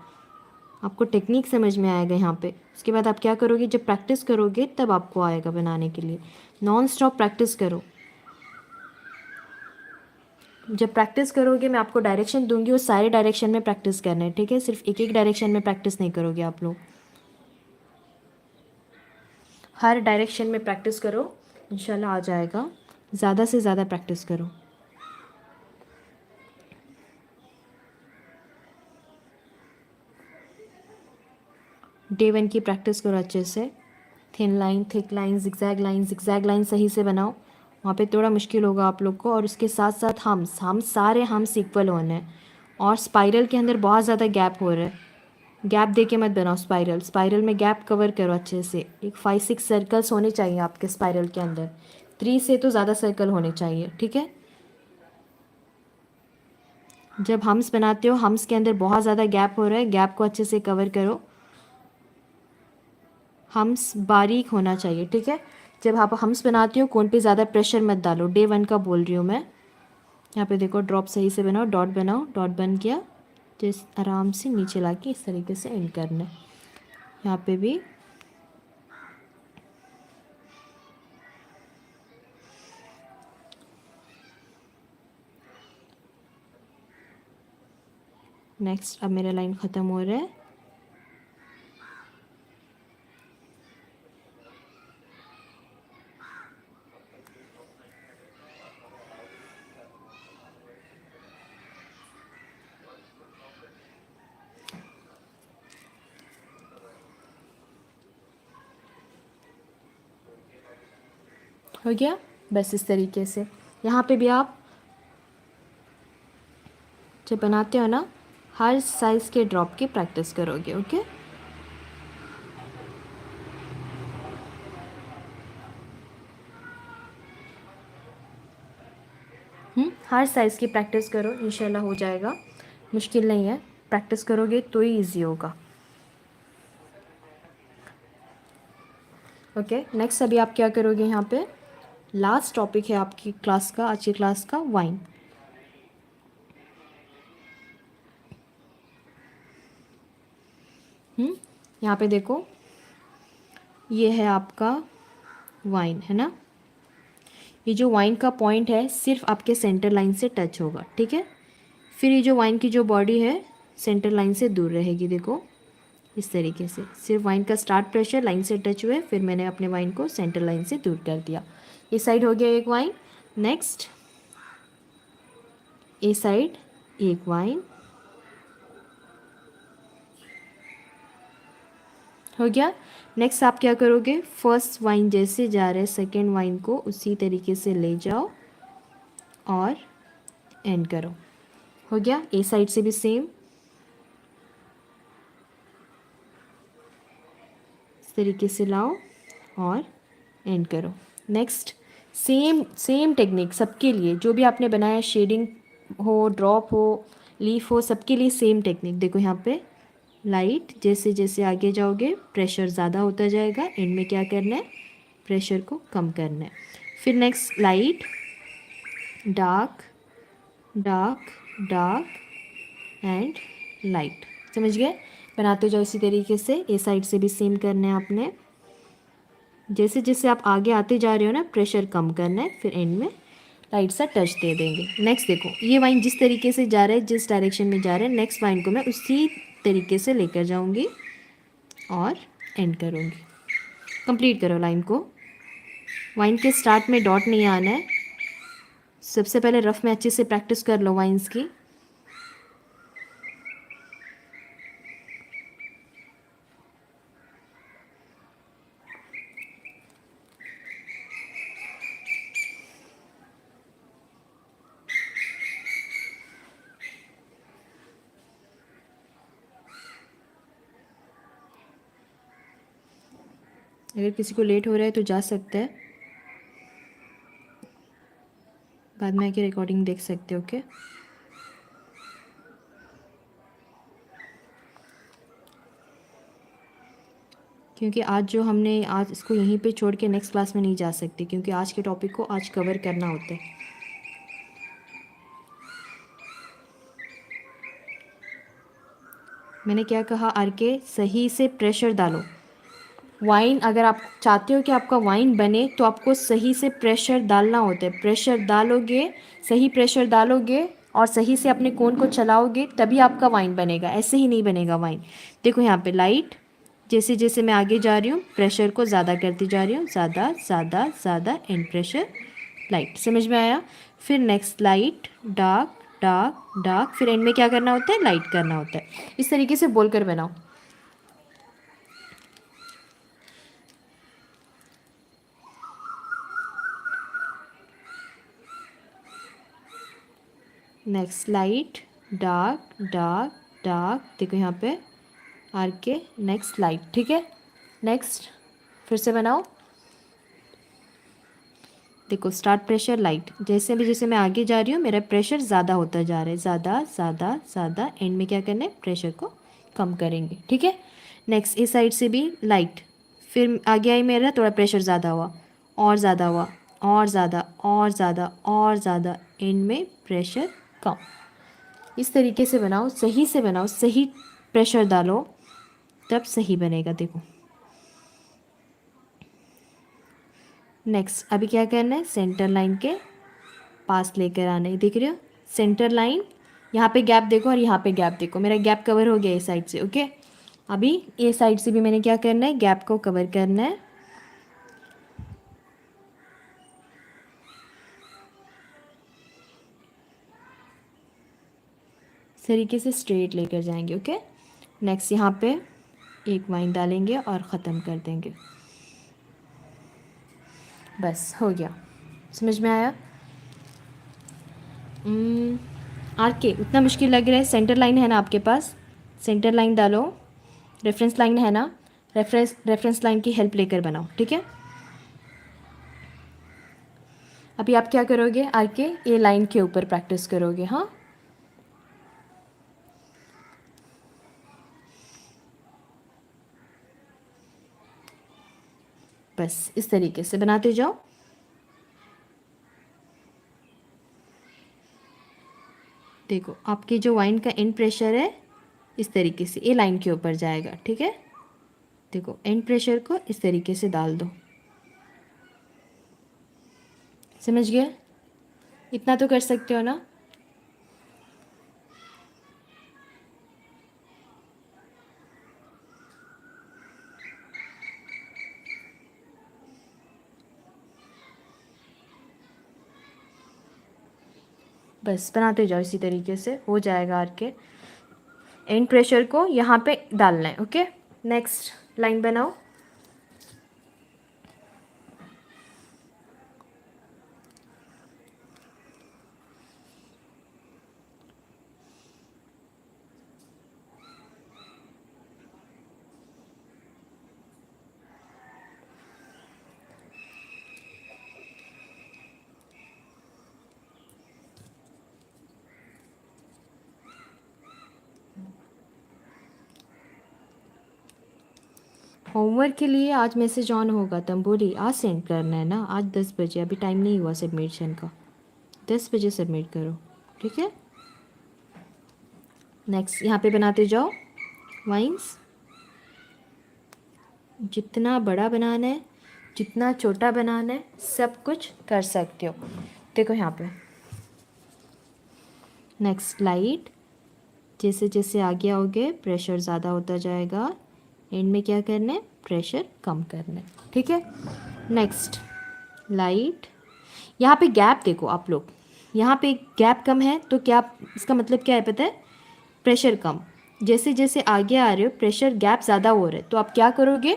आपको टेक्निक समझ में आएगा यहाँ पे। उसके बाद आप क्या करोगे, जब प्रैक्टिस करोगे तब आपको आएगा बनाने के लिए। नॉन स्टॉप प्रैक्टिस करो। जब प्रैक्टिस करोगे मैं आपको डायरेक्शन दूंगी, उस सारे डायरेक्शन में प्रैक्टिस करना है, ठीक है? सिर्फ एक एक डायरेक्शन में प्रैक्टिस नहीं करोगे आप लोग, हर डायरेक्शन में प्रैक्टिस करो, इंशाल्लाह आ जाएगा। ज़्यादा से ज़्यादा प्रैक्टिस करो। डे 1 की प्रैक्टिस करो अच्छे से। Thin line, thick line, zigzag line सही से बनाओ। वहाँ पे थोड़ा मुश्किल होगा आप लोग को। और उसके साथ साथ हम सारे हम्स इक्वल होने हैं। और स्पाइरल के अंदर बहुत ज़्यादा गैप हो रहा है, गैप दे के मत बनाओ स्पाइरल। स्पाइरल में गैप कवर करो अच्छे से। एक 5-6 सर्कल्स होने चाहिए आपके स्पाइरल के अंदर, 3 से तो ज़्यादा सर्कल होने चाहिए, ठीक है? जब हम्स बनाते हो, हम्स के अंदर बहुत ज़्यादा गैप हो रहा है, गैप को अच्छे से कवर करो। हम्स बारीक होना चाहिए, ठीक है? जब आप हम्स बनाते हो, कोन पे ज़्यादा प्रेशर मत डालो। डे 1 का बोल रही हूँ मैं। यहाँ पे देखो, ड्रॉप सही से बनाओ, डॉट बनाओ, डॉट बन गया, जिस आराम से नीचे लाके इस तरीके से एंड करना है। यहाँ पे भी नेक्स्ट। अब मेरा लाइन ख़त्म हो रहा है। हो गया, बस इस तरीके से। यहाँ पे भी आप जब बनाते हो ना, हर साइज़ के ड्रॉप की प्रैक्टिस करोगे, ओके? हर साइज़ की प्रैक्टिस करो, इंशाल्लाह हो जाएगा। मुश्किल नहीं है, प्रैक्टिस करोगे तो ही ईजी होगा। ओके, नेक्स्ट अभी आप क्या करोगे, यहाँ पे लास्ट टॉपिक है आपकी क्लास का, आज की क्लास का, वाइन। यहाँ पे देखो, ये है आपका वाइन, है ना? ये जो वाइन का पॉइंट है सिर्फ आपके सेंटर लाइन से टच होगा, ठीक है? फिर ये जो वाइन की जो बॉडी है सेंटर लाइन से दूर रहेगी, देखो इस तरीके से। सिर्फ वाइन का स्टार्ट प्रेशर लाइन से टच हुए, फिर मैंने अपने वाइन को सेंटर लाइन से दूर कर दिया। ये साइड हो गया एक वाइन। नेक्स्ट, ए साइड एक वाइन हो गया। नेक्स्ट आप क्या करोगे, फर्स्ट वाइन जैसे जा रहे सेकेंड वाइन को उसी तरीके से ले जाओ और एंड करो। हो गया। ए साइड से भी सेम इस तरीके से लाओ और एंड करो। नेक्स्ट, सेम सेम टेक्निक सबके लिए, जो भी आपने बनाया, शेडिंग हो, ड्रॉप हो, लीफ हो, सबके लिए सेम टेक्निक। देखो यहाँ पे लाइट, जैसे जैसे आगे जाओगे प्रेशर ज़्यादा होता जाएगा, एंड में क्या करना है, प्रेशर को कम करना है। फिर next, light, dark, dark, dark and light. समझ गए? बनाते जाओ इसी तरीके से। ए साइड से भी सेम करना है आपने। जैसे जैसे आप आगे आते जा रहे हो ना, प्रेशर कम करना है, फिर एंड में लाइट सा टच दे देंगे। नेक्स्ट देखो, ये वाइन जिस तरीके से जा रहा है, जिस डायरेक्शन में जा रहा है, नेक्स्ट वाइन को मैं उसी तरीके से लेकर जाऊंगी और एंड करूंगी। कंप्लीट करो लाइन को। वाइन के स्टार्ट में डॉट नहीं आना है। सबसे पहले रफ में अच्छे से प्रैक्टिस कर लो वाइन्स की। अगर किसी को लेट हो रहा है तो जा सकता है, बाद में आके रिकॉर्डिंग देख सकते हो, ओके? क्योंकि आज जो हमने आज इसको यहीं पे छोड़ के नेक्स्ट क्लास में नहीं जा सकते, क्योंकि आज के टॉपिक को आज कवर करना होता है। मैंने क्या कहा, आर के सही से प्रेशर डालो। वाइन अगर आप चाहते हो कि आपका वाइन बने तो आपको सही से प्रेशर डालना होता है। प्रेशर डालोगे, सही प्रेशर डालोगे और सही से अपने कोन को चलाओगे तभी आपका वाइन बनेगा, ऐसे ही नहीं बनेगा वाइन। देखो यहाँ पे लाइट, जैसे जैसे मैं आगे जा रही हूँ प्रेशर को ज़्यादा करती जा रही हूँ, ज़्यादा ज़्यादा ज़्यादा, एंड प्रेशर लाइट। समझ में आया? फिर next light, dark dark dark, फिर एंड में क्या करना होता है, लाइट करना होता है। इस तरीके से बोल कर बनाओ। Next light, dark dark dark, देखो यहाँ पे आर के, नेक्स्ट लाइट। ठीक है, नेक्स्ट फिर से बनाओ। देखो स्टार्ट प्रेशर लाइट, जैसे भी जैसे मैं आगे जा रही हूँ मेरा प्रेशर ज़्यादा होता जा रहा है, ज़्यादा ज़्यादा ज़्यादा, एंड में क्या करना है, प्रेशर को कम करेंगे। ठीक है, नेक्स्ट इस साइड से भी लाइट, फिर आगे आई मेरा थोड़ा प्रेशर ज़्यादा हुआ, और ज़्यादा हुआ, और ज़्यादा और ज़्यादा और ज़्यादा, एंड में प्रेशर कम। इस तरीके से बनाओ, सही से बनाओ, सही प्रेशर डालो तब सही बनेगा। देखो नेक्स्ट अभी क्या करना है, सेंटर लाइन के पास लेकर आना है। देख रहे हो सेंटर लाइन, यहाँ पे गैप देखो और यहाँ पे गैप देखो, मेरा गैप कवर हो गया इस साइड से। ओके, अभी ये साइड से भी मैंने क्या करना है, गैप को कवर करना है। इस तरीके से स्ट्रेट लेकर जाएंगे। ओके, नेक्स्ट यहाँ पे एक वाइन डालेंगे और ख़त्म कर देंगे। बस हो गया, समझ में आया? आर के उतना मुश्किल लग रहा है? सेंटर लाइन है ना आपके पास, सेंटर लाइन डालो, रेफरेंस लाइन है ना, रेफरेंस लाइन की हेल्प लेकर बनाओ। ठीक है, अभी आप क्या करोगे, आर के ये लाइन के ऊपर प्रैक्टिस करोगे। हाँ, बस इस तरीके से बनाते जाओ। देखो आपकी जो वाइन का एंड प्रेशर है इस तरीके से ये लाइन के ऊपर जाएगा। ठीक है, देखो एंड प्रेशर को इस तरीके से डाल दो। समझ गए? इतना तो कर सकते हो ना? बस बनाते जाओ, इसी तरीके से हो जाएगा। आर के एंड प्रेशर को यहाँ पे डालना है। ओके, नेक्स्ट लाइन बनाओ। होमवर्क के लिए आज मैसेज ऑन होगा, तंबोली आज सेंड करना है ना, आज 10 बजे, अभी टाइम नहीं हुआ सबमिशन का, 10 बजे सबमिट करो। ठीक है, नेक्स्ट यहाँ पे बनाते जाओ वाइन्स। जितना बड़ा बनाना है, जितना छोटा बनाना है, सब कुछ कर सकते हो। देखो यहाँ पे नेक्स्ट लाइट, जैसे जैसे आगे आओगे प्रेशर ज़्यादा होता जाएगा, एंड में क्या करना है, प्रेशर कम करना है। ठीक है, नेक्स्ट लाइट, यहाँ पे गैप देखो आप लोग, यहाँ पे गैप कम है तो क्या, इसका मतलब क्या है पता है, प्रेशर कम। जैसे जैसे आगे आ रहे हो प्रेशर गैप ज़्यादा हो रहा है, तो आप क्या करोगे,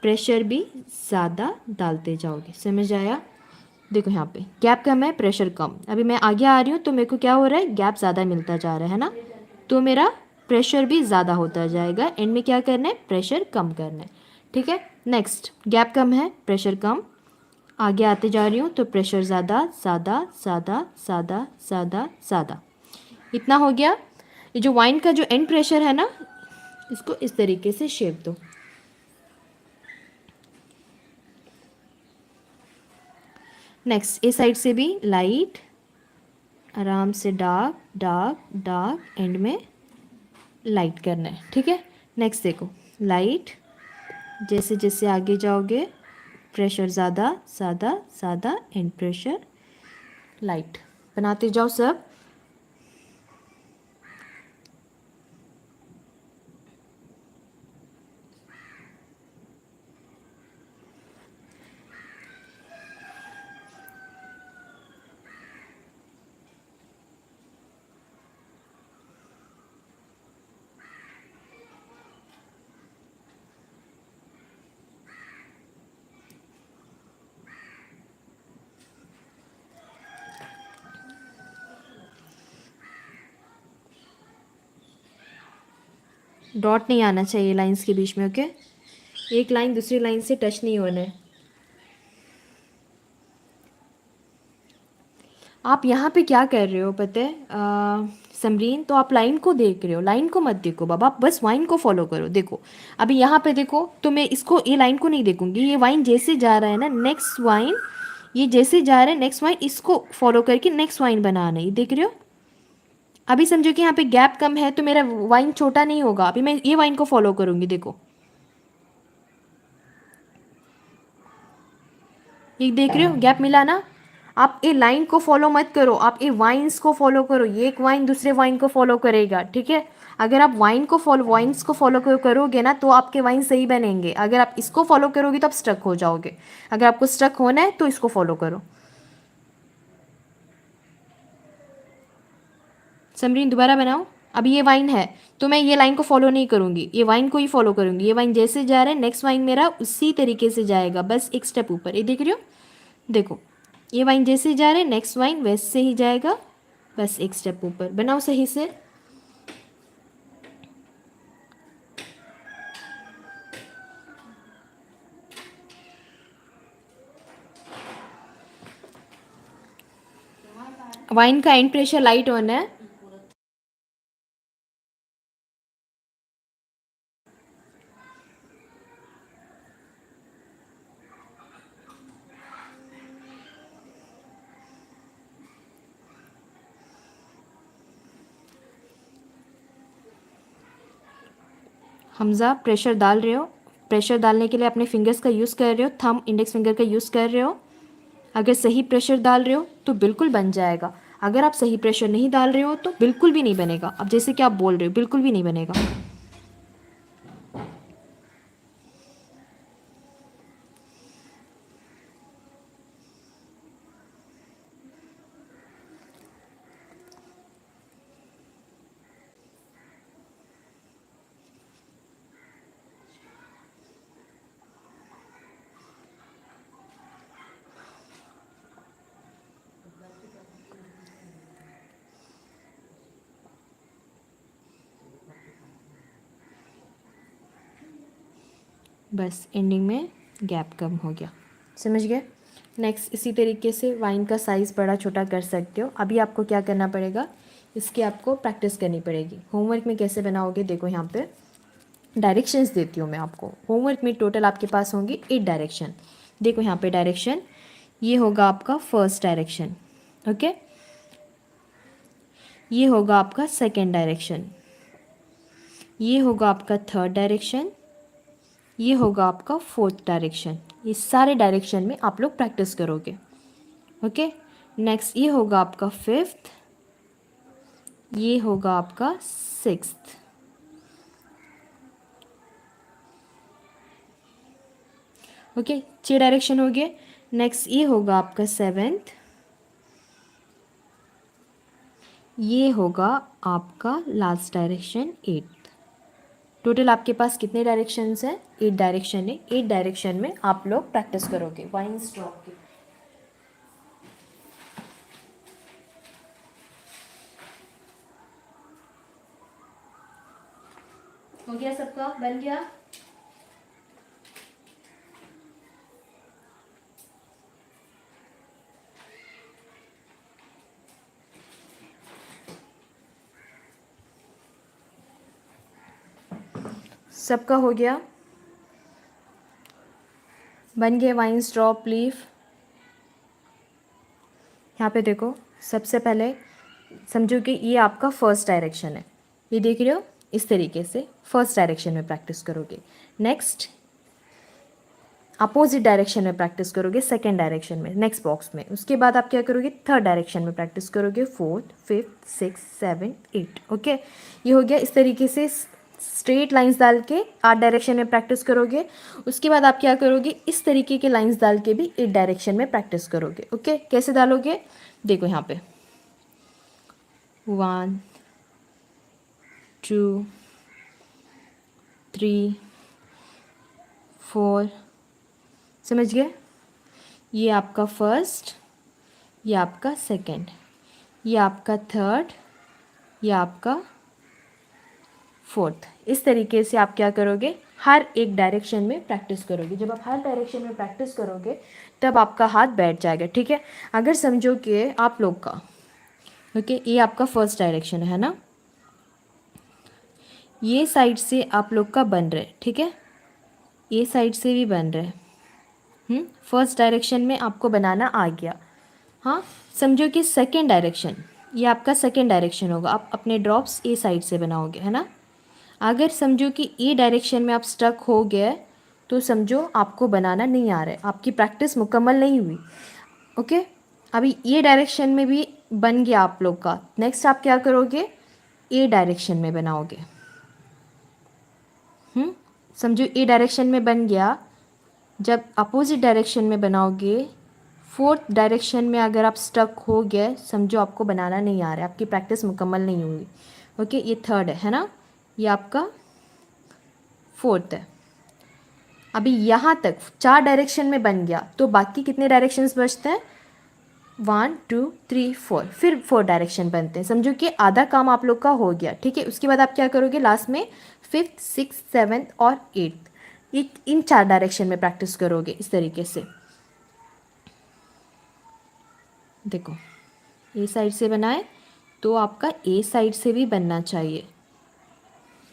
प्रेशर भी ज़्यादा डालते जाओगे। समझ आया? देखो यहाँ पे गैप कम है, प्रेशर कम। अभी मैं आगे आ रही हूँ तो मेरे को क्या हो रहा है, गैप ज़्यादा मिलता जा रहा है ना, तो मेरा प्रेशर भी ज़्यादा होता जाएगा। एंड में क्या करना है, प्रेशर कम करना है। ठीक है, नेक्स्ट गैप कम है, प्रेशर कम, आगे आते जा रही हूँ तो प्रेशर ज़्यादा ज़्यादा ज़्यादा ज़्यादा ज़्यादा ज़्यादा। इतना हो गया। ये जो वाइन का जो एंड प्रेशर है ना, इसको इस तरीके से शेप दो। नेक्स्ट इस साइड से भी लाइट, आराम से डार्क डार्क डार्क, एंड में लाइट करना है, ठीक है। नेक्स्ट देखो लाइट, जैसे जैसे आगे जाओगे प्रेशर ज़्यादा ज़्यादा ज़्यादा, एंड प्रेशर लाइट, बनाते जाओ सब। डॉट नहीं आना चाहिए लाइंस के बीच में, ओके। एक लाइन दूसरी लाइन से टच नहीं होना है। आप यहाँ पे क्या कर रहे हो पता है समरीन, तो आप लाइन को देख रहे हो, लाइन को मत देखो बाबा, आप बस वाइन को फॉलो करो। देखो अभी यहाँ पे देखो, तो मैं इसको, ये लाइन को नहीं देखूंगी, ये वाइन जैसे जा रहा है ना, नेक्स्ट वाइन, ये जैसे जा रहा है नेक्स्ट वाइन, इसको फॉलो करके नेक्स्ट वाइन बनाना है, ये देख रहे हो। अभी समझो कि यहाँ पे गैप कम है तो मेरा वाइन छोटा नहीं होगा, अभी मैं ये वाइन को फॉलो करूँगी, देखो ये देख रहे हो गैप मिला ना। आप ये लाइन को फॉलो मत करो, आप ये वाइन्स को फॉलो करो, ये एक वाइन दूसरे वाइन को फॉलो करेगा, ठीक है। अगर आप वाइन्स को फॉलो करोगे ना तो आपके वाइन सही बनेंगे, अगर आप इसको फॉलो करोगे तो आप स्टक हो जाओगे। अगर आपको स्टक होना है तो इसको फॉलो करो। समरीन दोबारा बनाओ। अभी ये वाइन है तो मैं ये लाइन को फॉलो नहीं करूँगी, ये वाइन को ही फॉलो करूँगी। ये वाइन जैसे जा रहा है नेक्स्ट वाइन मेरा उसी तरीके से जाएगा, बस एक स्टेप ऊपर, ये देख रहे हो। देखो ये वाइन जैसे जा रहे हैं नेक्स्ट वाइन वैसे ही जाएगा, बस एक स्टेप ऊपर। बनाओ सही से। वाइन का एंड प्रेशर लाइट होना है। हमजा प्रेशर डाल रहे हो, प्रेशर डालने के लिए अपने फिंगर्स का यूज़ कर रहे हो, थंब इंडेक्स फिंगर का यूज़ कर रहे हो। अगर सही प्रेशर डाल रहे हो तो बिल्कुल बन जाएगा, अगर आप सही प्रेशर नहीं डाल रहे हो तो बिल्कुल भी नहीं बनेगा। अब जैसे कि आप बोल रहे हो बिल्कुल भी नहीं बनेगा। बस एंडिंग में गैप कम हो गया, समझ गए। नेक्स्ट इसी तरीके से वाइन का साइज़ बड़ा छोटा कर सकते हो। अभी आपको क्या करना पड़ेगा, इसकी आपको प्रैक्टिस करनी पड़ेगी। होमवर्क में कैसे बनाओगे, देखो यहाँ पे डायरेक्शंस देती हूँ मैं आपको। होमवर्क में टोटल आपके पास होंगी 8 डायरेक्शन। देखो यहाँ पे डायरेक्शन, ये होगा आपका फर्स्ट डायरेक्शन, ओके। ये होगा आपका सेकेंड डायरेक्शन, ये होगा आपका थर्ड डायरेक्शन, ये होगा आपका फोर्थ डायरेक्शन। ये सारे डायरेक्शन में आप लोग प्रैक्टिस करोगे, ओके। नेक्स्ट ये होगा आपका फिफ्थ, ये होगा आपका सिक्स्थ, ओके। 6 डायरेक्शन हो गए। नेक्स्ट ये होगा आपका सेवेंथ, ये होगा आपका लास्ट डायरेक्शन एट्थ। टोटल आपके पास कितने डायरेक्शंस हैं, 8 डायरेक्शन है। 8 डायरेक्शन में आप लोग प्रैक्टिस करोगे वाइन स्ट्रोक की। हो गया सबका, बन गया। सबका हो गया, बन गए वाइन स्ट्रॉप लीफ। यहाँ पे देखो, सबसे पहले समझो कि ये आपका फर्स्ट डायरेक्शन है, ये देख रहे हो, इस तरीके से फर्स्ट डायरेक्शन में प्रैक्टिस करोगे। नेक्स्ट अपोजिट डायरेक्शन में प्रैक्टिस करोगे सेकेंड डायरेक्शन में, नेक्स्ट बॉक्स में। उसके बाद आप क्या करोगे, थर्ड डायरेक्शन में प्रैक्टिस करोगे, fourth, fifth, six, seven, eight. Okay, ये हो गया। इस तरीके से स्ट्रेट लाइंस डाल के 8 डायरेक्शन में प्रैक्टिस करोगे। उसके बाद आप क्या करोगे, इस तरीके के लाइंस डाल के भी 8 डायरेक्शन में प्रैक्टिस करोगे। ओके, कैसे डालोगे, देखो यहाँ पे 1 2 3 4, समझ गए। ये आपका फर्स्ट, ये आपका सेकंड, ये आपका थर्ड, ये आपका फोर्थ। इस तरीके से आप क्या करोगे, हर एक डायरेक्शन में प्रैक्टिस करोगे। जब आप हर डायरेक्शन में प्रैक्टिस करोगे तब आपका हाथ बैठ जाएगा, ठीक है। अगर समझो कि आप लोग का ओके, ये आपका फर्स्ट डायरेक्शन है ना, ये साइड से आप लोग का बन रहा है, ठीक है, ये साइड से भी बन रहा है। फर्स्ट डायरेक्शन में आपको बनाना आ गया। हाँ, समझो कि सेकेंड डायरेक्शन, ये आपका सेकेंड डायरेक्शन होगा, आप अपने ड्रॉप्स ए साइड से बनाओगे, है ना। अगर समझो कि ए डायरेक्शन में आप स्टक हो गए तो समझो आपको बनाना नहीं आ रहा है, आपकी प्रैक्टिस मुकम्मल नहीं हुई। ओके, अभी ये डायरेक्शन में भी बन गया आप लोग का। नेक्स्ट आप क्या करोगे, ए डायरेक्शन में बनाओगे। समझो ए डायरेक्शन में बन गया, जब अपोजिट डायरेक्शन में बनाओगे, फोर्थ डायरेक्शन में अगर आप स्टक हो गए समझो आपको बनाना नहीं आ रहा है, आपकी प्रैक्टिस मुकम्मल नहीं हुई। ओके, ये थर्ड है ना, ये आपका फोर्थ है। अभी यहाँ तक 4 डायरेक्शन में बन गया तो बाकी कितने डायरेक्शंस बचते हैं, 1 2 3 4, फिर 4 डायरेक्शन बनते हैं। समझो कि आधा काम आप लोग का हो गया, ठीक है। उसके बाद आप क्या करोगे, लास्ट में फिफ्थ, सिक्स, सेवन्थ और एट्थ, ये इन 4 डायरेक्शन में प्रैक्टिस करोगे इस तरीके से। देखो, ए साइड से बनाए तो आपका ए साइड से भी बनना चाहिए,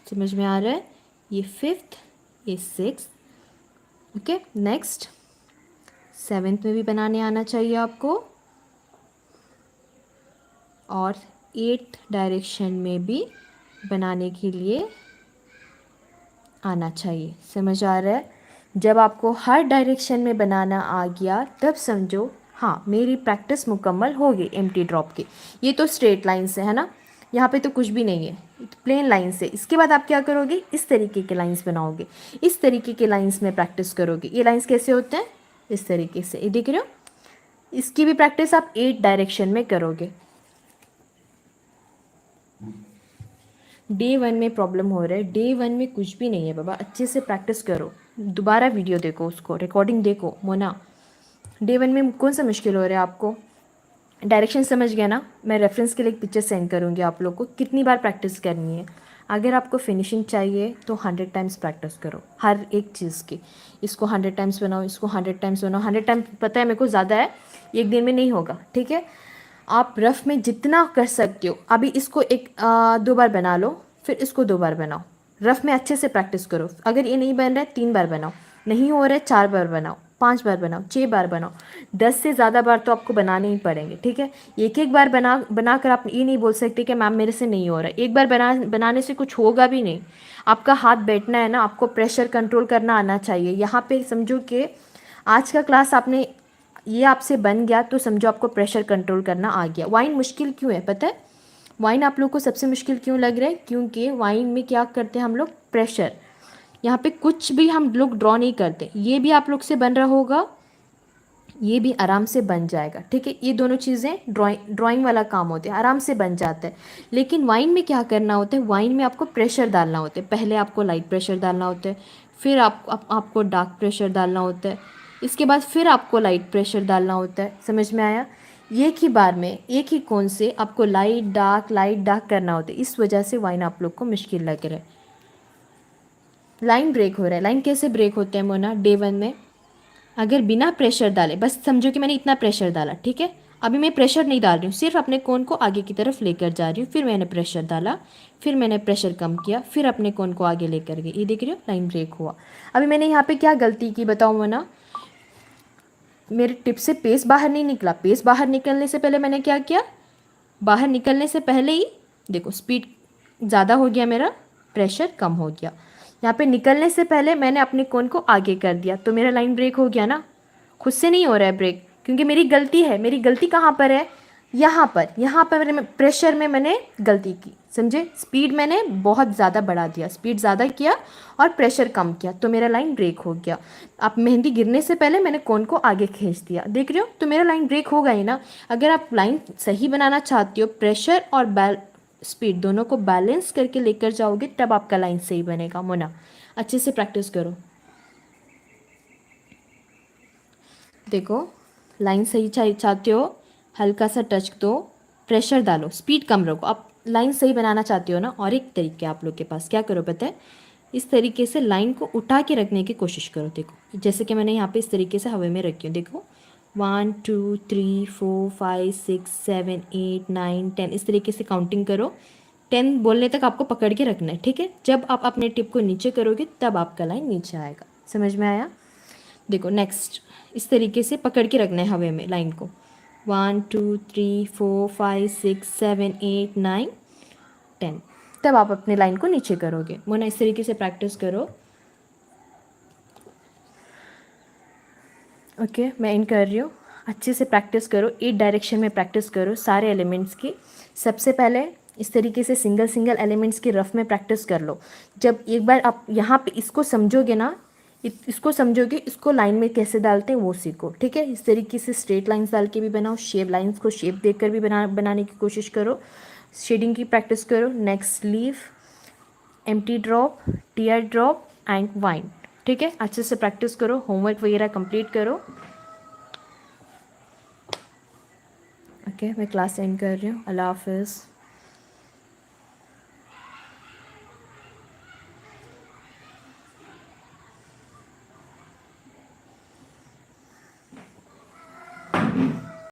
समझ में आ रहा है। ये फिफ्थ, ये सिक्स, ओके। नेक्स्ट सेवेंथ में भी बनाने आना चाहिए आपको, और एट्थ डायरेक्शन में भी बनाने के लिए आना चाहिए, समझ आ रहा है। जब आपको हर डायरेक्शन में बनाना आ गया तब समझो हाँ मेरी प्रैक्टिस मुकम्मल हो गई एम्प्टी ड्रॉप की। ये तो स्ट्रेट लाइन से है ना, यहाँ पे तो कुछ भी नहीं है, प्लेन लाइन से। इसके बाद आप क्या करोगे, इस तरीके के लाइंस बनाओगे, इस तरीके के लाइंस में प्रैक्टिस करोगे। ये लाइंस कैसे होते हैं, इस तरीके से, ये देख रहे हो। इसकी भी प्रैक्टिस आप 8 डायरेक्शन में करोगे। डे 1 में प्रॉब्लम हो रहा है, डे 1 में कुछ भी नहीं है बाबा, अच्छे से प्रैक्टिस करो, दोबारा वीडियो देखो, उसको रिकॉर्डिंग देखो मोना। डे 1 में कौन सा मुश्किल हो रहा है आपको, डायरेक्शन समझ गया ना। मैं रेफरेंस के लिए एक पिक्चर सेंड करूँगी आप लोग को, कितनी बार प्रैक्टिस करनी है। अगर आपको फिनिशिंग चाहिए तो 100 टाइम्स प्रैक्टिस करो हर एक चीज़ की। इसको 100 टाइम्स बनाओ, इसको 100 टाइम्स बनाओ। 100 टाइम पता है मेरे को ज़्यादा है, एक दिन में नहीं होगा, ठीक है। आप रफ़ में जितना कर सकते हो, अभी इसको 2 बार बना लो, फिर इसको 2 बार बनाओ। रफ़ में अच्छे से प्रैक्टिस करो। अगर ये नहीं बन रहा है 3 बार बनाओ, नहीं हो रहा है 4 बार बनाओ, 5 बार बनाओ, 6 बार बनाओ, 10 से ज़्यादा बार तो आपको बनाने ही पड़ेंगे, ठीक है। एक बार बनाकर आप ये नहीं बोल सकते कि मैम मेरे से नहीं हो रहा है। एक बार बनाने से कुछ होगा भी नहीं। आपका हाथ बैठना है ना, आपको प्रेशर कंट्रोल करना आना चाहिए। यहाँ पे समझो कि आज का क्लास आपने ये आपसे बन गया तो समझो आपको प्रेशर कंट्रोल करना आ गया। वाइन मुश्किल क्यों है पता है, वाइन आप लोग को सबसे मुश्किल क्यों लग रहा है, क्योंकि वाइन में क्या करते हैं हम लोग, प्रेशर। यहाँ पे कुछ भी हम लोग ड्रॉ नहीं करते। ये भी आप लोग से बन रहा होगा, ये भी आराम से बन जाएगा, ठीक है। ये दोनों चीज़ें ड्राइंग वाला काम होते हैं, आराम से बन जाता है। लेकिन वाइन में क्या करना होता है, वाइन में आपको प्रेशर डालना होता है। पहले आपको लाइट प्रेशर डालना होता है, फिर आपको डार्क प्रेशर डालना होता है, इसके बाद फिर आपको लाइट प्रेशर डालना होता है। समझ में आया। एक ही बार में एक ही कोन से आपको लाइट डार्क करना होता है। इस वजह से वाइन आप लोग को मुश्किल लग रहा है। लाइन ब्रेक हो रहा है, लाइन कैसे ब्रेक होते हैं मोना, डे 1 में अगर बिना प्रेशर डाले, बस समझो कि मैंने इतना प्रेशर डाला, ठीक है। अभी मैं प्रेशर नहीं डाल रही हूँ, सिर्फ अपने कोन को आगे की तरफ लेकर जा रही हूँ। फिर मैंने प्रेशर डाला, फिर मैंने प्रेशर कम किया, फिर अपने कोन को आगे लेकर गई। ये देख रही हो, लाइन ब्रेक हुआ। अभी मैंने यहाँ पे क्या गलती की बताओ मोना, मेरे टिप से पेस्ट बाहर नहीं निकला। पेस्ट बाहर निकलने से पहले मैंने क्या किया, बाहर निकलने से पहले ही देखो स्पीड ज़्यादा हो गया, मेरा प्रेशर कम हो गया। यहाँ पे निकलने से पहले मैंने अपने कोन को आगे कर दिया, तो मेरा लाइन ब्रेक हो गया ना। खुद से नहीं हो रहा है ब्रेक, क्योंकि मेरी गलती है। मेरी गलती कहाँ पर है, यहाँ पर मैंने प्रेशर में मैंने गलती की, समझे। स्पीड मैंने बहुत ज़्यादा बढ़ा दिया, स्पीड ज़्यादा किया और प्रेशर कम किया, तो मेरा लाइन ब्रेक हो गया। आप मेहंदी गिरने से पहले मैंने कोन को आगे खींच दिया, देख रहे हो, तो मेरा लाइन ब्रेक होगा ही ना। अगर आप लाइन सही बनाना चाहते हो, प्रेशर और स्पीड दोनों को बैलेंस करके लेकर जाओगे, तब आपका लाइन सही बनेगा। मोना अच्छे से प्रैक्टिस करो। देखो लाइन सही चाहते हो, हल्का सा टच दो, प्रेशर डालो, स्पीड कम रखो। आप लाइन सही बनाना चाहते हो ना, और एक तरीका आप लोग के पास, क्या करो पता है, इस तरीके से लाइन को उठा के रखने की कोशिश करो। देखो जैसे कि मैंने यहाँ पे इस तरीके से हवा में रखी हूँ, देखो 1 2 3 4 5 6 7 8 9 10, इस तरीके से काउंटिंग करो। 10 बोलने तक आपको पकड़ के रखना है, ठीक है। जब आप अपने टिप को नीचे करोगे तब आपका लाइन नीचे आएगा, समझ में आया। देखो नेक्स्ट, इस तरीके से पकड़ के रखना है हवा में लाइन को, 1 2 3 4 5 6 7 8 9 10, तब आप अपने लाइन को नीचे करोगे। मोना इस तरीके से प्रैक्टिस करो। ओके मैं इन कर रही हूँ, अच्छे से प्रैक्टिस करो, 8 डायरेक्शन में प्रैक्टिस करो सारे एलिमेंट्स की। सबसे पहले इस तरीके से सिंगल सिंगल एलिमेंट्स की रफ में प्रैक्टिस कर लो। जब एक बार आप यहाँ पे इसको समझोगे ना, इसको समझोगे, इसको लाइन में कैसे डालते हैं वो सीखो, ठीक है। इस तरीके से स्ट्रेट लाइंस डाल के भी बनाओ, शेप लाइंस को शेप देकर भी बनाने की कोशिश करो, शेडिंग की प्रैक्टिस करो। Next leave, empty drop, tier drop and wine, ठीक है। अच्छे से प्रैक्टिस करो, होमवर्क वगैरह कंप्लीट करो। ओके मैं क्लास एंड कर रही हूँ, अल्लाह हाफिज़।